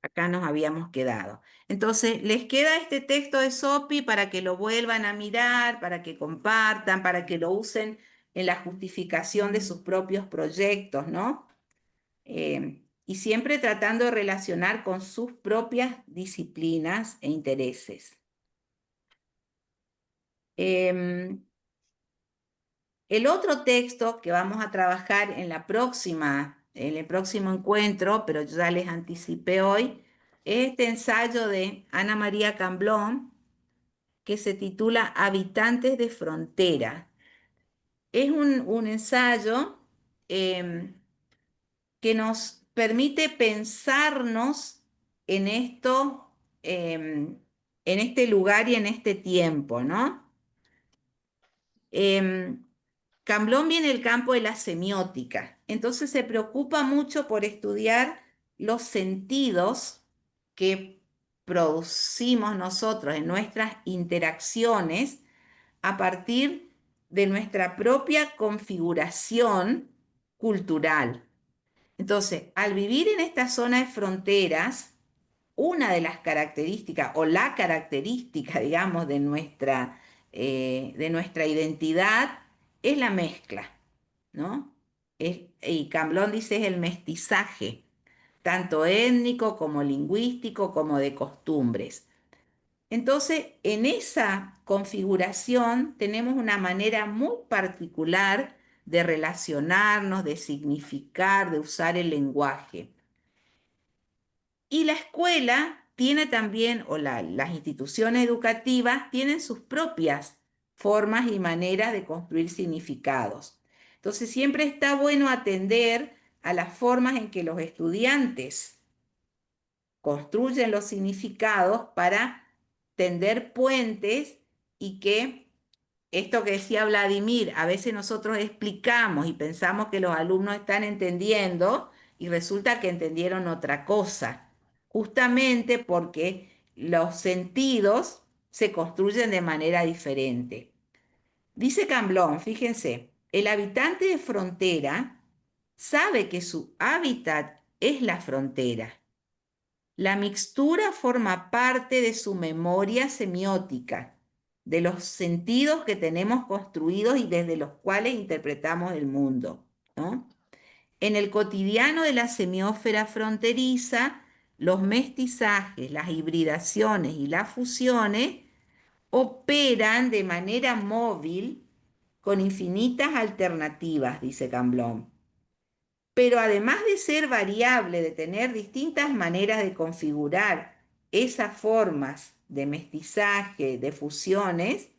Acá nos habíamos quedado. Entonces, les queda este texto de Sopi para que lo vuelvan a mirar, para que compartan, para que lo usen en la justificación de sus propios proyectos, ¿no? Y siempre tratando de relacionar con sus propias disciplinas e intereses. Em, el otro texto que vamos a trabajar en el próximo encuentro, pero yo ya les anticipé hoy, es este ensayo de Ana María Camblón que se titula Habitantes de Frontera. Es un ensayo em, que nos permite pensarnos en esto, en este lugar y en este tiempo, ¿no? Em, Camblón viene del campo de la semiótica, entonces se preocupa mucho por estudiar los sentidos que producimos nosotros en nuestras interacciones a partir de nuestra propia configuración cultural. Entonces, al vivir en esta zona de fronteras, una de las características o la característica, digamos, de nuestra identidad es la mezcla, ¿no? Y Camblón dice es el mestizaje, tanto étnico como lingüístico como de costumbres. Entonces, en esa configuración tenemos una manera muy particular de relacionarnos, de significar, de usar el lenguaje. Y la escuela tiene también, o las instituciones educativas tienen sus propias formas y maneras de construir significados. Entonces siempre está bueno atender a las formas en que los estudiantes construyen los significados para tender puentes y que esto que decía Vladimir, a veces nosotros explicamos y pensamos que los alumnos están entendiendo y resulta que entendieron otra cosa, justamente porque los sentidos se construyen de manera diferente. Dice Camblón, fíjense, el habitante de frontera sabe que su hábitat es la frontera. La mixtura forma parte de su memoria semiótica, de los sentidos que tenemos construidos y desde los cuales interpretamos el mundo, ¿no? En el cotidiano de la semiósfera fronteriza, los mestizajes, las hibridaciones y las fusiones operan de manera móvil con infinitas alternativas, dice Camblón. Pero además de ser variable, de tener distintas maneras de configurar esas formas de mestizaje, de fusiones,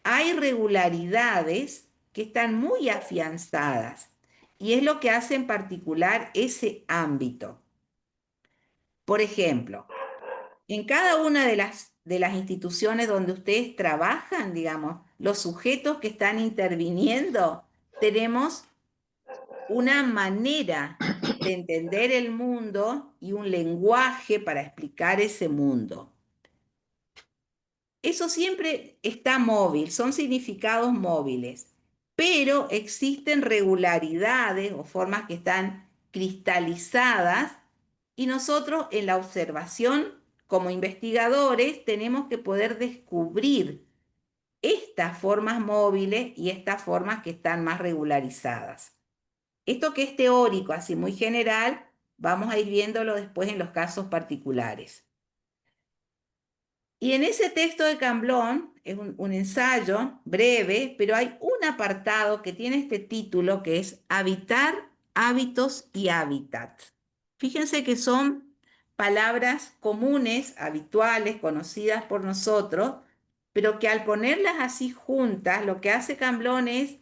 hay regularidades que están muy afianzadas y es lo que hace en particular ese ámbito. Por ejemplo, en cada una de las instituciones donde ustedes trabajan, digamos, los sujetos que están interviniendo, tenemos una manera de entender el mundo y un lenguaje para explicar ese mundo. Eso siempre está móvil, son significados móviles, pero existen regularidades o formas que están cristalizadas y nosotros en la observación como investigadores tenemos que poder descubrir estas formas móviles y estas formas que están más regularizadas. Esto que es teórico, así muy general, vamos a ir viéndolo después en los casos particulares. Y en ese texto de Camblón, es un ensayo breve, pero hay un apartado que tiene este título que es Habitar, Hábitos y Hábitat. Fíjense que son palabras comunes, habituales, conocidas por nosotros, pero que al ponerlas así juntas, lo que hace Camblón es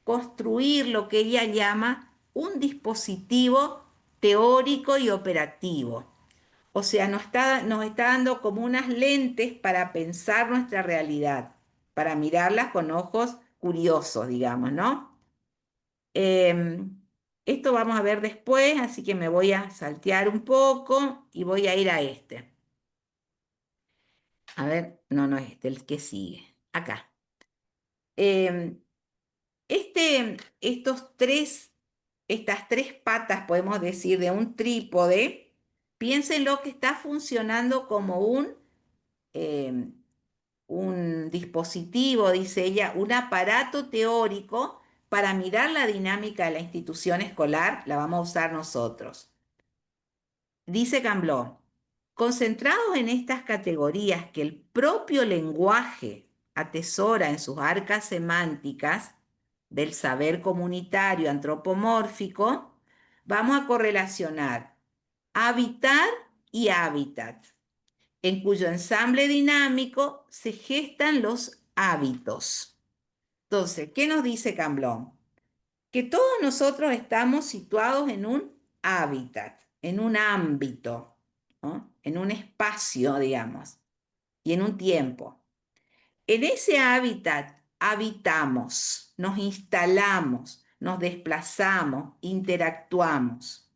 construir lo que ella llama un dispositivo teórico y operativo. O sea, nos está dando como unas lentes para pensar nuestra realidad, para mirarlas con ojos curiosos, digamos, ¿no? Esto vamos a ver después, así que me voy a saltear un poco y voy a ir a este. A ver, no es este, el que sigue. Acá. Estas tres patas, podemos decir, de un trípode, piénsenlo que está funcionando como un dispositivo, dice ella, un aparato teórico para mirar la dinámica de la institución escolar, la vamos a usar nosotros. Dice Camblón, concentrados en estas categorías que el propio lenguaje atesora en sus arcas semánticas del saber comunitario antropomórfico, vamos a correlacionar habitar y hábitat, en cuyo ensamble dinámico se gestan los hábitos. Entonces, ¿qué nos dice Camblón? Que todos nosotros estamos situados en un hábitat, en un ámbito, ¿no? En un espacio, digamos, y en un tiempo. En ese hábitat habitamos, nos instalamos, nos desplazamos, interactuamos.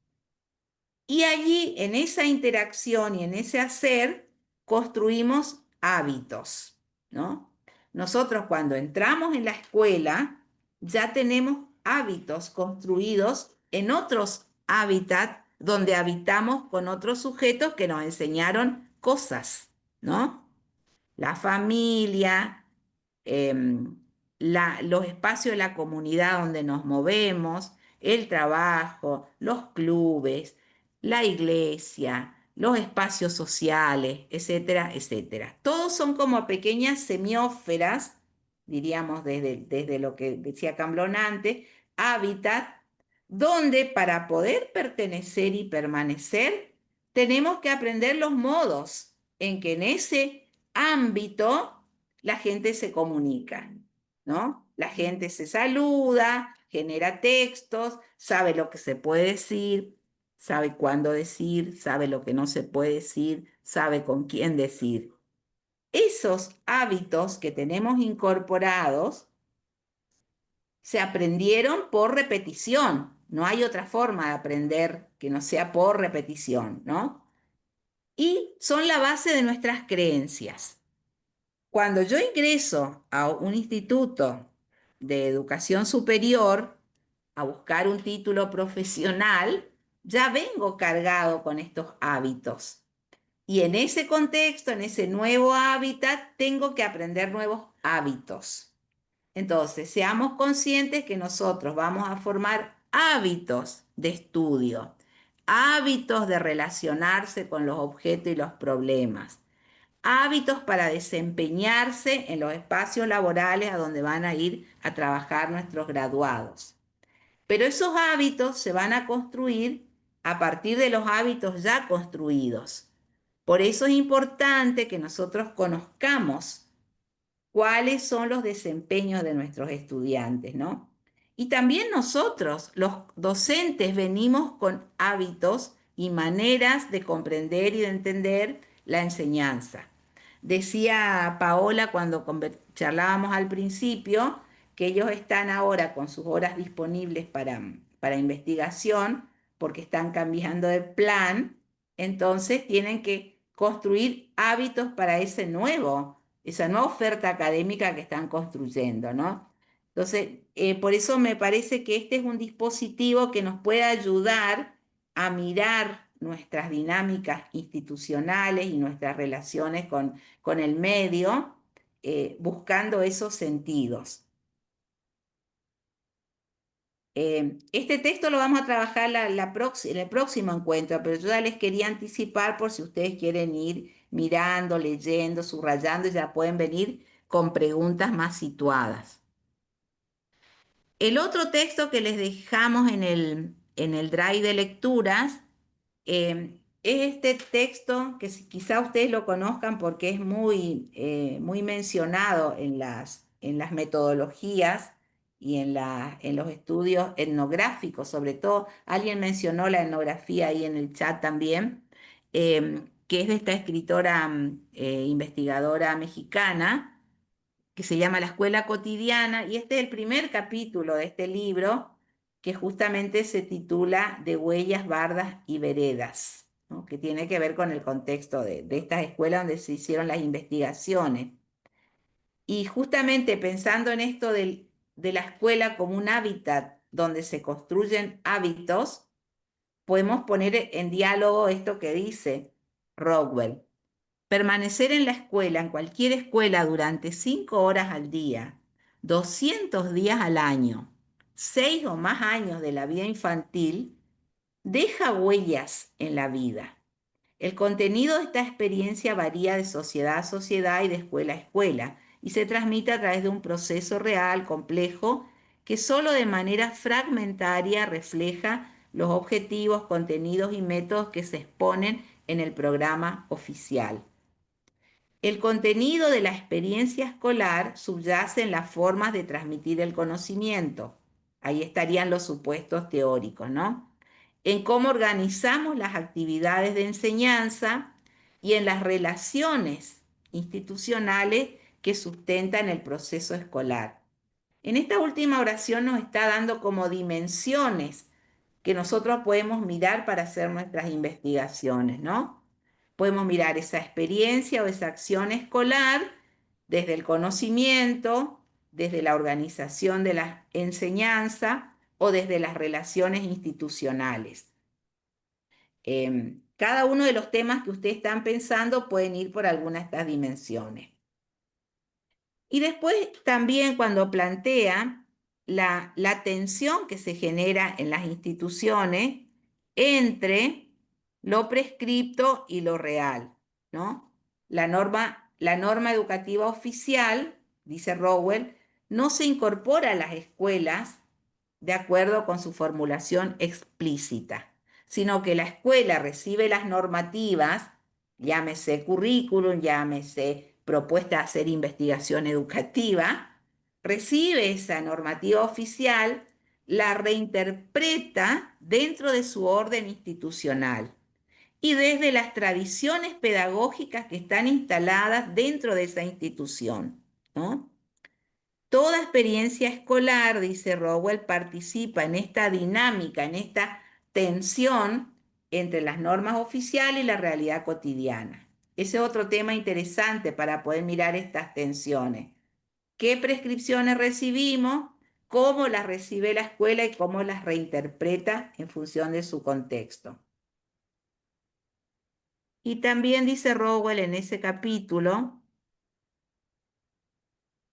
Y allí, en esa interacción y en ese hacer, construimos hábitos, ¿no? Nosotros cuando entramos en la escuela, ya tenemos hábitos construidos en otros hábitats donde habitamos con otros sujetos que nos enseñaron cosas, ¿no? La familia, los espacios de la comunidad donde nos movemos, el trabajo, los clubes, la iglesia, los espacios sociales, etcétera, etcétera. Todos son como pequeñas semiósferas, diríamos desde lo que decía Camblón antes, hábitat, donde para poder pertenecer y permanecer tenemos que aprender los modos en que en ese ámbito la gente se comunica, ¿no? La gente se saluda, genera textos, sabe lo que se puede decir, sabe cuándo decir, sabe lo que no se puede decir, sabe con quién decir. Esos hábitos que tenemos incorporados se aprendieron por repetición. No hay otra forma de aprender que no sea por repetición, ¿no? Y son la base de nuestras creencias. Cuando yo ingreso a un instituto de educación superior a buscar un título profesional, ya vengo cargado con estos hábitos. Y en ese contexto, en ese nuevo hábitat, tengo que aprender nuevos hábitos. Entonces, seamos conscientes que nosotros vamos a formar hábitos de estudio, hábitos de relacionarse con los objetos y los problemas, hábitos para desempeñarse en los espacios laborales a donde van a ir a trabajar nuestros graduados. Pero esos hábitos se van a construir a partir de los hábitos ya construidos. Por eso es importante que nosotros conozcamos cuáles son los desempeños de nuestros estudiantes, ¿no? Y también nosotros, los docentes, venimos con hábitos y maneras de comprender y de entender la enseñanza. Decía Paola cuando charlábamos al principio que ellos están ahora con sus horas disponibles para investigación porque están cambiando de plan, entonces tienen que construir hábitos para esa nueva oferta académica que están construyendo, ¿no? Entonces, por eso me parece que este es un dispositivo que nos puede ayudar a mirar nuestras dinámicas institucionales y nuestras relaciones con el medio, buscando esos sentidos. Este texto lo vamos a trabajar en el próximo encuentro, pero yo ya les quería anticipar por si ustedes quieren ir mirando, leyendo, subrayando, ya pueden venir con preguntas más situadas. El otro texto que les dejamos en el drive de lecturas es este texto que quizá ustedes lo conozcan porque es muy mencionado en las metodologías y en los estudios etnográficos, sobre todo. Alguien mencionó la etnografía ahí en el chat también, que es de esta escritora investigadora mexicana que se llama La Escuela Cotidiana, y este es el primer capítulo de este libro, que justamente se titula De huellas, bardas y veredas, ¿no? Que tiene que ver con el contexto de estas escuelas donde se hicieron las investigaciones. Y justamente pensando en esto de la escuela como un hábitat donde se construyen hábitos, podemos poner en diálogo esto que dice Rockwell. Permanecer en la escuela, en cualquier escuela, durante 5 horas al día, 200 días al año, 6 o más años de la vida infantil, deja huellas en la vida. El contenido de esta experiencia varía de sociedad a sociedad y de escuela a escuela y se transmite a través de un proceso real, complejo, que solo de manera fragmentaria refleja los objetivos, contenidos y métodos que se exponen en el programa oficial. El contenido de la experiencia escolar subyace en las formas de transmitir el conocimiento. Ahí estarían los supuestos teóricos, ¿no? En cómo organizamos las actividades de enseñanza y en las relaciones institucionales que sustentan el proceso escolar. En esta última oración nos está dando como dimensiones que nosotros podemos mirar para hacer nuestras investigaciones, ¿no? Podemos mirar esa experiencia o esa acción escolar desde el conocimiento, desde la organización de la enseñanza o desde las relaciones institucionales. Cada uno de los temas que ustedes están pensando pueden ir por alguna de estas dimensiones. Y después también cuando plantea la tensión que se genera en las instituciones entre lo prescripto y lo real, ¿no? La norma educativa oficial, dice Rowell, no se incorpora a las escuelas de acuerdo con su formulación explícita. sino que la escuela recibe las normativas, llámese currículum, llámese propuesta de hacer investigación educativa, recibe esa normativa oficial, la reinterpreta dentro de su orden institucional y desde las tradiciones pedagógicas que están instaladas dentro de esa institución, ¿no? Toda experiencia escolar, dice Rowell, participa en esta dinámica, en esta tensión entre las normas oficiales y la realidad cotidiana. Ese es otro tema interesante para poder mirar estas tensiones. ¿Qué prescripciones recibimos? ¿Cómo las recibe la escuela y cómo las reinterpreta en función de su contexto? Y también dice Rowell en ese capítulo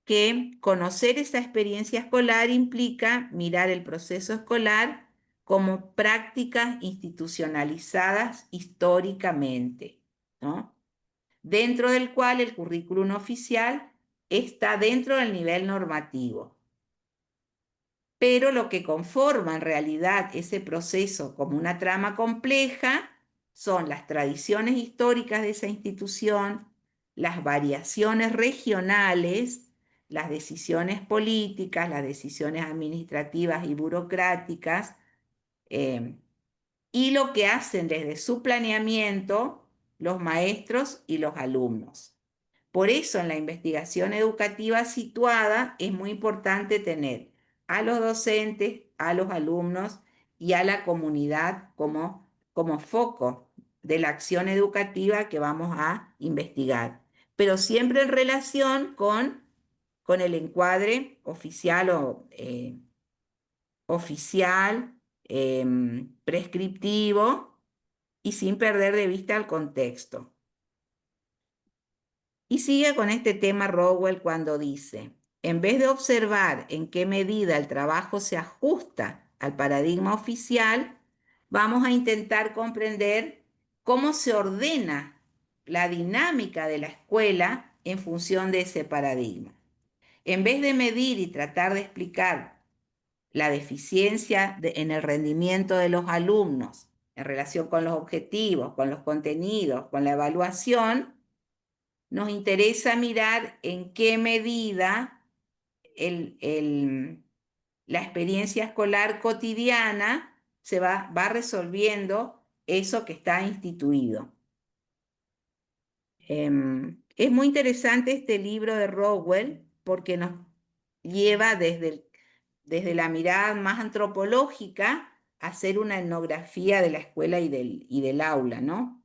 que conocer esa experiencia escolar implica mirar el proceso escolar como prácticas institucionalizadas históricamente, ¿no? Dentro del cual el currículum oficial está dentro del nivel normativo. Pero lo que conforma en realidad ese proceso como una trama compleja son las tradiciones históricas de esa institución, las variaciones regionales, las decisiones políticas, las decisiones administrativas y burocráticas, y lo que hacen desde su planeamiento los maestros y los alumnos. Por eso en la investigación educativa situada es muy importante tener a los docentes, a los alumnos y a la comunidad como foco de la acción educativa que vamos a investigar, pero siempre en relación con el encuadre oficial, prescriptivo y sin perder de vista el contexto. Y sigue con este tema Rowell cuando dice, en vez de observar en qué medida el trabajo se ajusta al paradigma oficial, vamos a intentar comprender cómo se ordena la dinámica de la escuela en función de ese paradigma. En vez de medir y tratar de explicar la deficiencia en el rendimiento de los alumnos en relación con los objetivos, con los contenidos, con la evaluación, nos interesa mirar en qué medida la experiencia escolar cotidiana va resolviendo eso que está instituido. Es muy interesante este libro de Rowell porque nos lleva desde la mirada más antropológica a hacer una etnografía de la escuela y del aula, ¿no?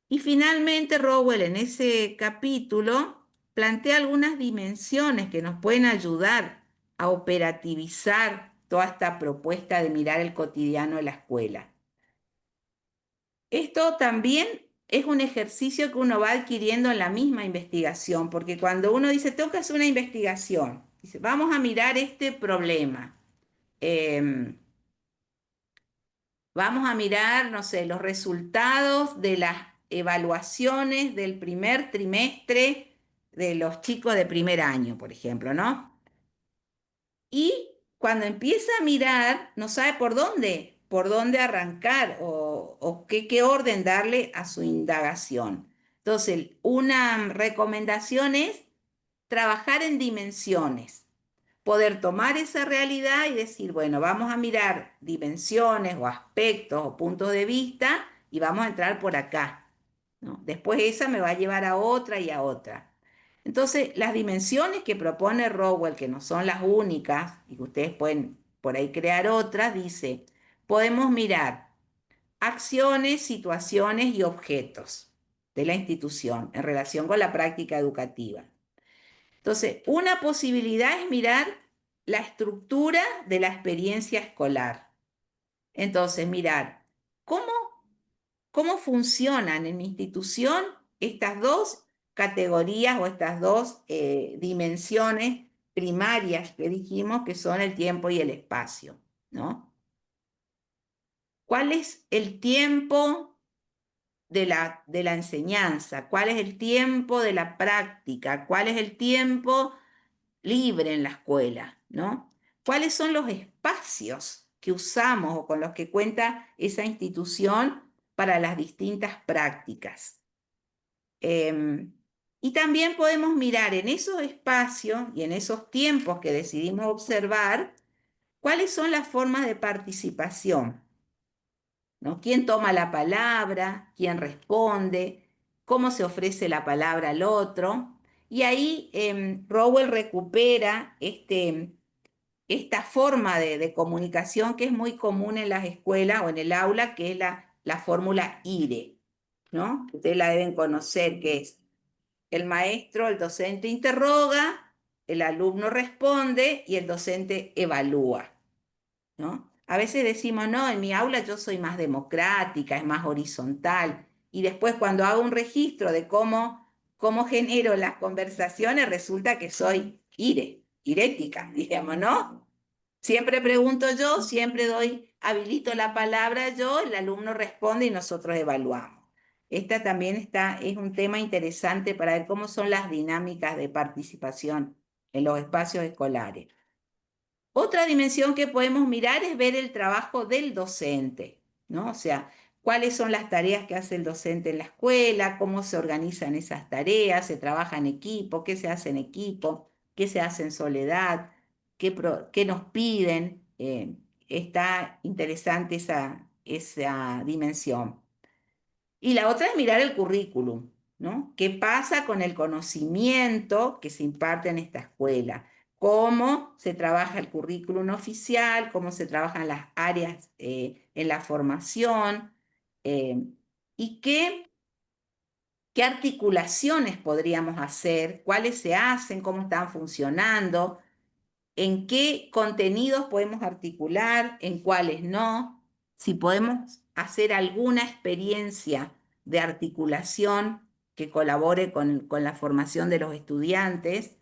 Y finalmente Rowell en ese capítulo plantea algunas dimensiones que nos pueden ayudar a operativizar toda esta propuesta de mirar el cotidiano de la escuela. Esto también es un ejercicio que uno va adquiriendo en la misma investigación, porque cuando uno dice, tengo que hacer una investigación, dice, vamos a mirar este problema. Vamos a mirar, no sé, los resultados de las evaluaciones del primer trimestre de los chicos de primer año, por ejemplo, ¿no? Y cuando empieza a mirar, no sabe por dónde arrancar o qué orden darle a su indagación. Entonces, una recomendación es trabajar en dimensiones. Poder tomar esa realidad y decir, bueno, vamos a mirar dimensiones o aspectos o puntos de vista y vamos a entrar por acá, ¿no? Después esa me va a llevar a otra y a otra. Entonces, las dimensiones que propone Rowell, que no son las únicas y que ustedes pueden por ahí crear otras, dice, podemos mirar acciones, situaciones y objetos de la institución en relación con la práctica educativa. Entonces, una posibilidad es mirar la estructura de la experiencia escolar. Entonces, mirar cómo funcionan en mi institución estas dos categorías o estas dos dimensiones primarias que dijimos que son el tiempo y el espacio, ¿no? ¿Cuál es el tiempo de la enseñanza? ¿Cuál es el tiempo de la práctica? ¿Cuál es el tiempo libre en la escuela, ¿no? ¿Cuáles son los espacios que usamos o con los que cuenta esa institución para las distintas prácticas. Y también podemos mirar en esos espacios y en esos tiempos que decidimos observar cuáles son las formas de participación, ¿no? ¿Quién toma la palabra? ¿Quién responde? ¿Cómo se ofrece la palabra al otro? Y ahí Rowell recupera esta forma de comunicación que es muy común en las escuelas o en el aula, que es la fórmula IRE, ¿no? Ustedes la deben conocer, que es el maestro, el docente interroga, el alumno responde y el docente evalúa, ¿no? A veces decimos, no, en mi aula yo soy más democrática, es más horizontal. Y después cuando hago un registro de cómo genero las conversaciones, resulta que soy irética, digamos, ¿no? Siempre pregunto yo, siempre habilito la palabra yo, el alumno responde y nosotros evaluamos. Esta también es un tema interesante para ver cómo son las dinámicas de participación en los espacios escolares. Otra dimensión que podemos mirar es ver el trabajo del docente, ¿no? O sea, cuáles son las tareas que hace el docente en la escuela, cómo se organizan esas tareas, se trabaja en equipo, qué se hace en equipo, qué se hace en soledad, qué nos piden. Está interesante esa dimensión. Y la otra es mirar el currículum, ¿no? ¿Qué pasa con el conocimiento que se imparte en esta escuela? ¿Cómo se trabaja el currículum oficial? ¿Cómo se trabajan las áreas en la formación? Eh, ¿Y qué articulaciones podríamos hacer? ¿Cuáles se hacen? ¿Cómo están funcionando? ¿En qué contenidos podemos articular? ¿En cuáles no? Si podemos hacer alguna experiencia de articulación que colabore con la formación de los estudiantes.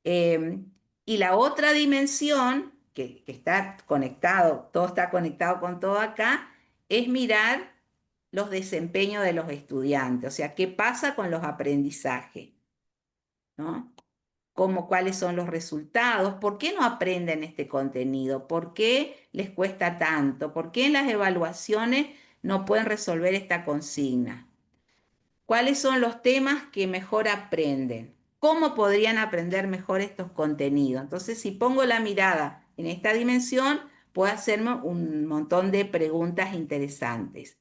Y la otra dimensión, que está conectado, todo está conectado con todo acá, es mirar los desempeños de los estudiantes, o sea, qué pasa con los aprendizajes, ¿no? Cuáles son los resultados, por qué no aprenden este contenido, por qué les cuesta tanto, por qué en las evaluaciones no pueden resolver esta consigna, cuáles son los temas que mejor aprenden, cómo podrían aprender mejor estos contenidos. Entonces, si pongo la mirada en esta dimensión, puedo hacerme un montón de preguntas interesantes.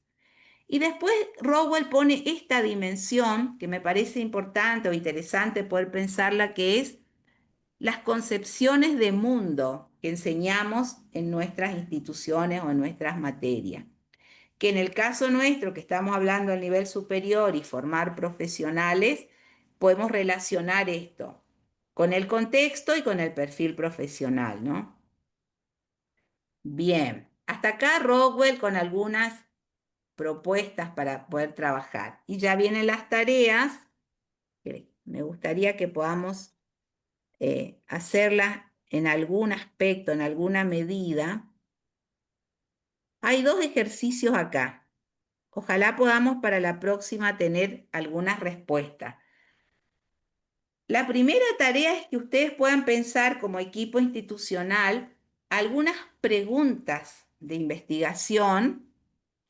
Y después Rowell pone esta dimensión que me parece importante o interesante poder pensarla, que es las concepciones de mundo que enseñamos en nuestras instituciones o en nuestras materias. Que en el caso nuestro, que estamos hablando al nivel superior y formar profesionales, podemos relacionar esto con el contexto y con el perfil profesional, ¿no? Bien, hasta acá Rowell con algunas propuestas para poder trabajar. Y ya vienen las tareas, que me gustaría que podamos hacerlas en algún aspecto, en alguna medida. Hay dos ejercicios acá. Ojalá podamos para la próxima tener algunas respuestas. La primera tarea es que ustedes puedan pensar como equipo institucional algunas preguntas de investigación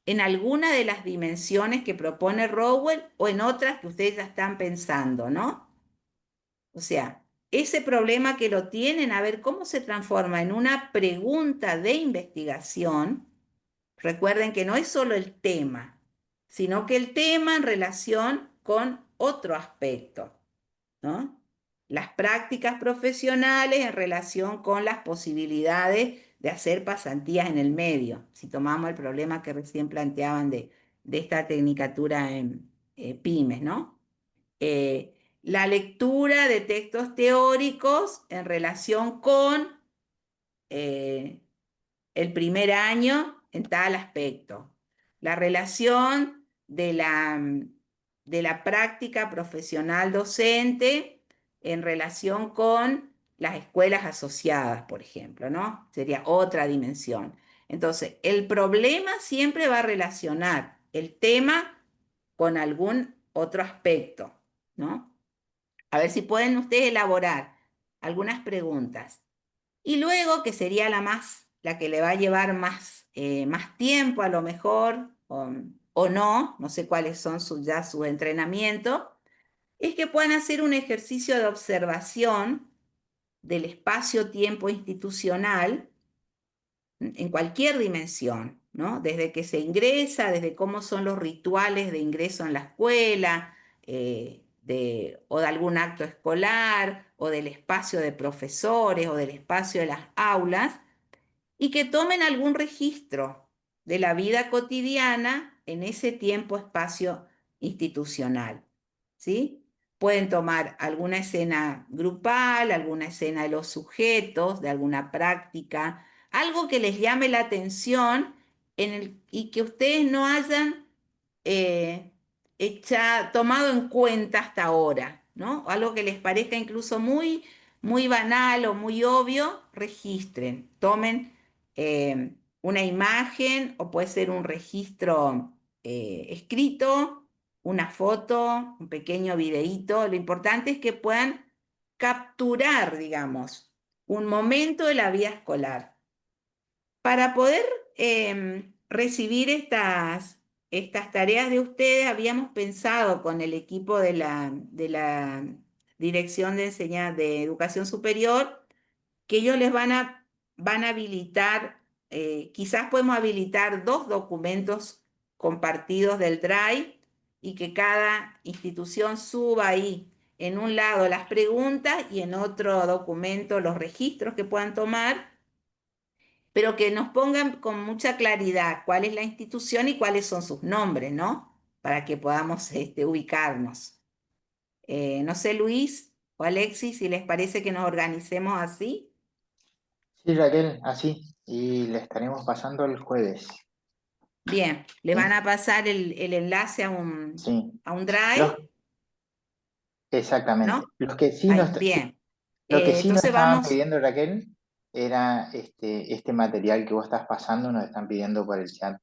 en alguna de las dimensiones que propone Rowell o en otras que ustedes ya están pensando, ¿no? O sea, ese problema que lo tienen, a ver cómo se transforma en una pregunta de investigación. Recuerden que no es solo el tema, sino que el tema en relación con otro aspecto, ¿no? Las prácticas profesionales en relación con las posibilidades de hacer pasantías en el medio, si tomamos el problema que recién planteaban de esta tecnicatura en pymes, ¿no? La lectura de textos teóricos en relación con el primer año en tal aspecto. La relación de la práctica profesional docente en relación con las escuelas asociadas, por ejemplo, ¿no? Sería otra dimensión. Entonces, el problema siempre va a relacionar el tema con algún otro aspecto, ¿no? A ver si pueden ustedes elaborar algunas preguntas. Y luego, que sería la más la que le va a llevar más tiempo a lo mejor, o no sé cuáles son ya sus entrenamientos, es que puedan hacer un ejercicio de observación del espacio-tiempo institucional en cualquier dimensión, ¿no? Desde que se ingresa, desde cómo son los rituales de ingreso en la escuela, o de algún acto escolar, o del espacio de profesores, o del espacio de las aulas, y que tomen algún registro de la vida cotidiana en ese tiempo-espacio institucional, ¿sí? Pueden tomar alguna escena grupal, alguna escena de los sujetos, de alguna práctica, algo que les llame la atención y que ustedes no hayan eh, tomado en cuenta hasta ahora, ¿no? Algo que les parezca incluso muy banal o muy obvio, registren, tomen una imagen o puede ser un registro escrito, una foto, un pequeño videíto. Lo importante es que puedan capturar, digamos, un momento de la vida escolar. Para poder recibir estas tareas de ustedes, habíamos pensado con el equipo de la Dirección de Educación Superior, que ellos les van a habilitar, quizás podemos habilitar 2 documentos compartidos del Drive y que cada institución suba ahí en un lado las preguntas y en otro documento los registros que puedan tomar, pero que nos pongan con mucha claridad cuál es la institución y cuáles son sus nombres, ¿no? Para que podamos ubicarnos. No sé, Luis o Alexis, si les parece que nos organicemos así. Sí, Raquel, así. Y le estaremos pasando el jueves. Bien, le ¿Sí? van a pasar el enlace a Sí. un Los, Drive, exactamente. ¿no? Los que sí Ahí, nos, bien. lo que sí nos Entonces estaban vamos, pidiendo, Raquel, era este material que vos estás pasando, nos están pidiendo por el chat.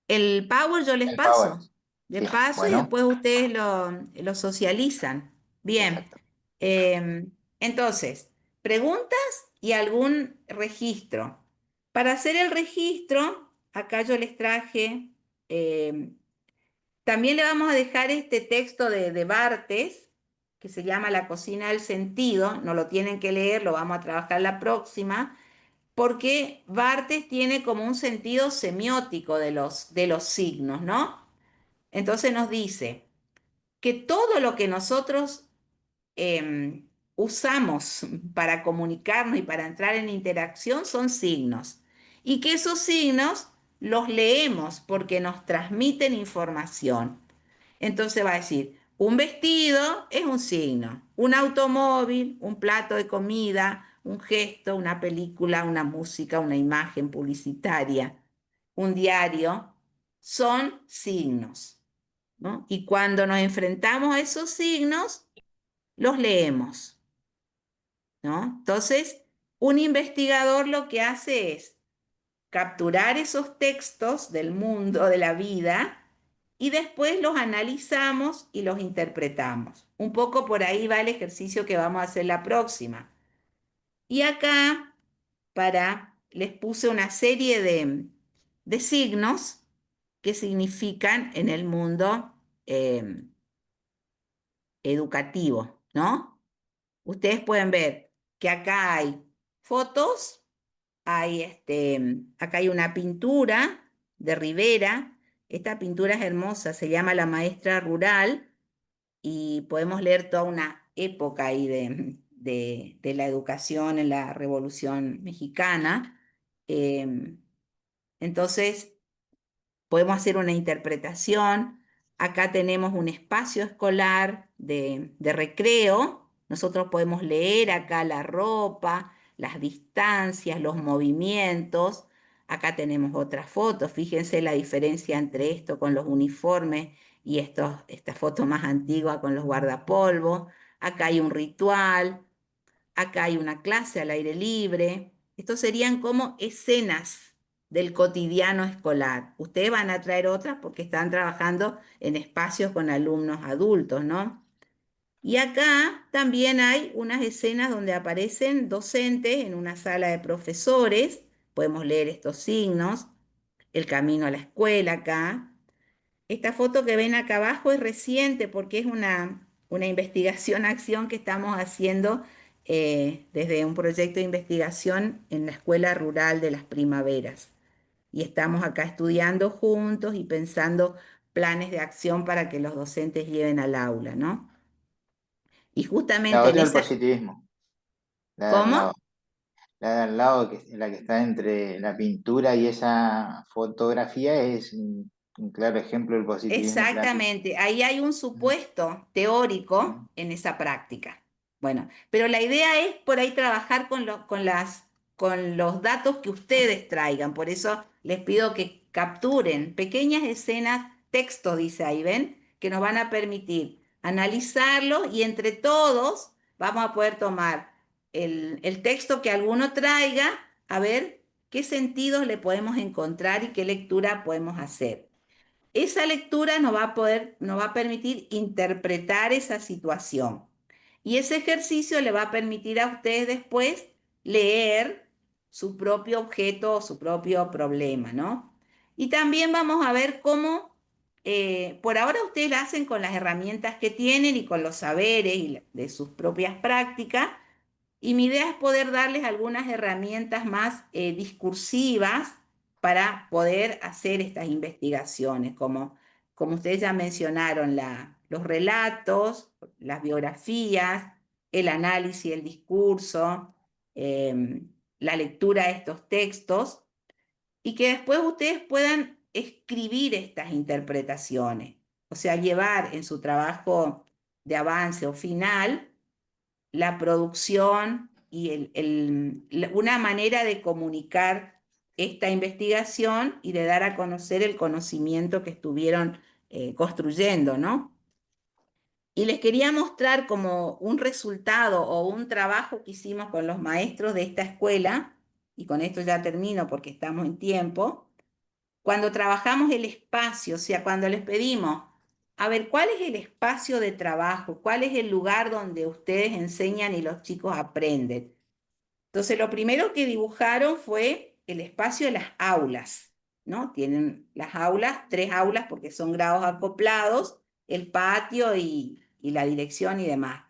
el Power yo les El Power. paso. Les Sí, paso y bueno, después ustedes lo socializan. Bien. exacto. Entonces, preguntas y algún registro. Para hacer el registro, acá yo les traje, em, también le vamos a dejar este texto de Barthes, que se llama La cocina del sentido. No lo tienen que leer, lo vamos a trabajar la próxima, porque Barthes tiene como un sentido semiótico de los signos, ¿no? Entonces nos dice que todo lo que nosotros usamos para comunicarnos y para entrar en interacción son signos. Y que esos signos los leemos porque nos transmiten información. Entonces va a decir, un vestido es un signo, un automóvil, un plato de comida, un gesto, una película, una música, una imagen publicitaria, un diario, son signos, ¿no? Y cuando nos enfrentamos a esos signos, los leemos, ¿no? Entonces, un investigador lo que hace es capturar esos textos del mundo, de la vida, y después los analizamos y los interpretamos. Un poco por ahí va el ejercicio que vamos a hacer la próxima. Y acá, les puse una serie de signos que significan en el mundo educativo, ¿no? Ustedes pueden ver que acá hay fotos, acá hay una pintura de Rivera. Esta pintura es hermosa, se llama La Maestra Rural y podemos leer toda una época ahí de la educación en la Revolución Mexicana. Em, entonces, podemos hacer una interpretación. Acá tenemos un espacio escolar de recreo. Nosotros podemos leer acá la ropa, las distancias, los movimientos. Acá tenemos otras fotos. Fíjense la diferencia entre esto con los uniformes y esta foto más antigua con los guardapolvos. Acá hay un ritual. Acá hay una clase al aire libre. Estos serían como escenas del cotidiano escolar. Ustedes van a traer otras porque están trabajando en espacios con alumnos adultos, ¿no? Y acá también hay unas escenas donde aparecen docentes en una sala de profesores. Podemos leer estos signos, el camino a la escuela acá. Esta foto que ven acá abajo es reciente porque es una investigación-acción que estamos haciendo desde un proyecto de investigación en la Escuela Rural de las Primaveras. Y estamos acá estudiando juntos y pensando planes de acción para que los docentes lleven al aula, ¿no? Y La justamente en otra, el esa... positivismo. La de al ¿Cómo? lado. La de al lado, la que está entre la pintura y esa fotografía, es un claro ejemplo del positivismo clásico. Exactamente, ahí hay un supuesto teórico en esa práctica. Bueno, pero la idea es por ahí trabajar con los datos que ustedes traigan. Por eso les pido que capturen pequeñas escenas, texto, dice ahí, ¿ven? Que nos van a permitir analizarlo y entre todos vamos a poder tomar el texto que alguno traiga, a ver qué sentidos le podemos encontrar y qué lectura podemos hacer. Esa lectura nos va a permitir interpretar esa situación. Y ese ejercicio le va a permitir a ustedes después leer su propio objeto o su propio problema, ¿no? Y también vamos a ver cómo, por ahora ustedes lo hacen con las herramientas que tienen y con los saberes de sus propias prácticas, y mi idea es poder darles algunas herramientas más discursivas para poder hacer estas investigaciones, como ustedes ya mencionaron, los relatos, las biografías, el análisis, el discurso, la lectura de estos textos, y que después ustedes puedan escribir estas interpretaciones, o sea, llevar en su trabajo de avance o final la producción y una manera de comunicar esta investigación y de dar a conocer el conocimiento que estuvieron construyendo, ¿no? Y les quería mostrar como un resultado o un trabajo que hicimos con los maestros de esta escuela, y con esto ya termino porque estamos en tiempo, cuando trabajamos el espacio, o sea, cuando les pedimos, a ver, ¿cuál es el espacio de trabajo? ¿Cuál es el lugar donde ustedes enseñan y los chicos aprenden? Entonces, lo primero que dibujaron fue el espacio de las aulas, ¿no? Tienen las aulas, 3 aulas porque son grados acoplados, el patio y la dirección y demás.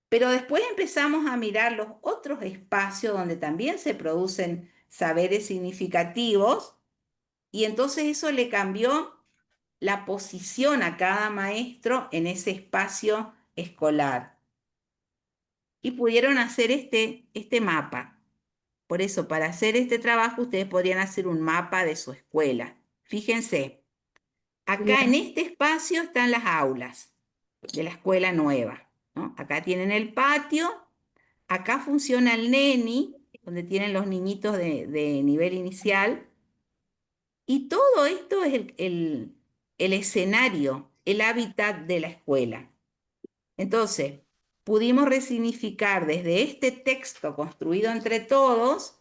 Pero después empezamos a mirar los otros espacios donde también se producen saberes significativos, y entonces eso le cambió la posición a cada maestro en ese espacio escolar. Y pudieron hacer este mapa. Por eso, para hacer este trabajo, ustedes podrían hacer un mapa de su escuela. Fíjense, acá en Bien. este espacio están las aulas de la escuela nueva, ¿no? Acá tienen el patio, acá funciona el neni, donde tienen los niñitos de nivel inicial. Y todo esto es el escenario, el hábitat de la escuela. Entonces, pudimos resignificar desde este texto construido entre todos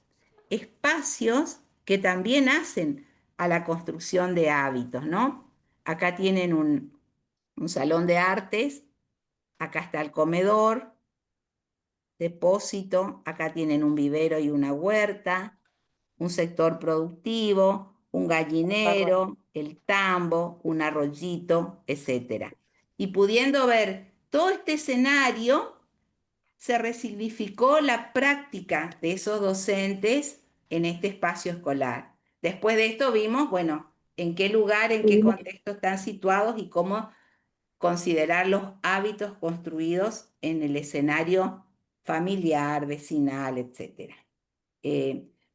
espacios que también hacen a la construcción de hábitos, ¿no? Acá tienen un salón de artes, acá está el comedor, depósito, acá tienen un vivero y una huerta, un sector productivo, un gallinero, el tambo, un arroyito, etc. Y pudiendo ver todo este escenario, se resignificó la práctica de esos docentes en este espacio escolar. Después de esto vimos, bueno, en qué lugar, en qué contexto están situados y cómo considerar los hábitos construidos en el escenario familiar, vecinal, etc.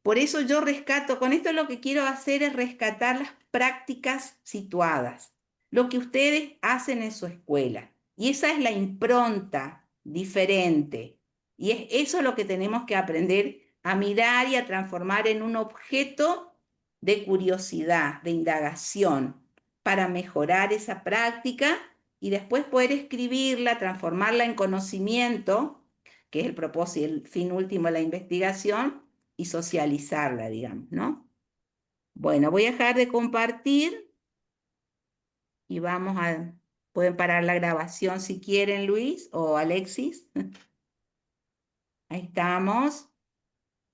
Por eso yo rescato, con esto lo que quiero hacer es rescatar las prácticas situadas, lo que ustedes hacen en su escuela. Y esa es la impronta diferente. Y es eso lo que tenemos que aprender a mirar y a transformar en un objeto de curiosidad, de indagación, para mejorar esa práctica y después poder escribirla, transformarla en conocimiento, que es el propósito, el fin último de la investigación, y socializarla, digamos, ¿no? Bueno, voy a dejar de compartir y vamos a Pueden parar la grabación si quieren, Luis o Alexis. Ahí estamos.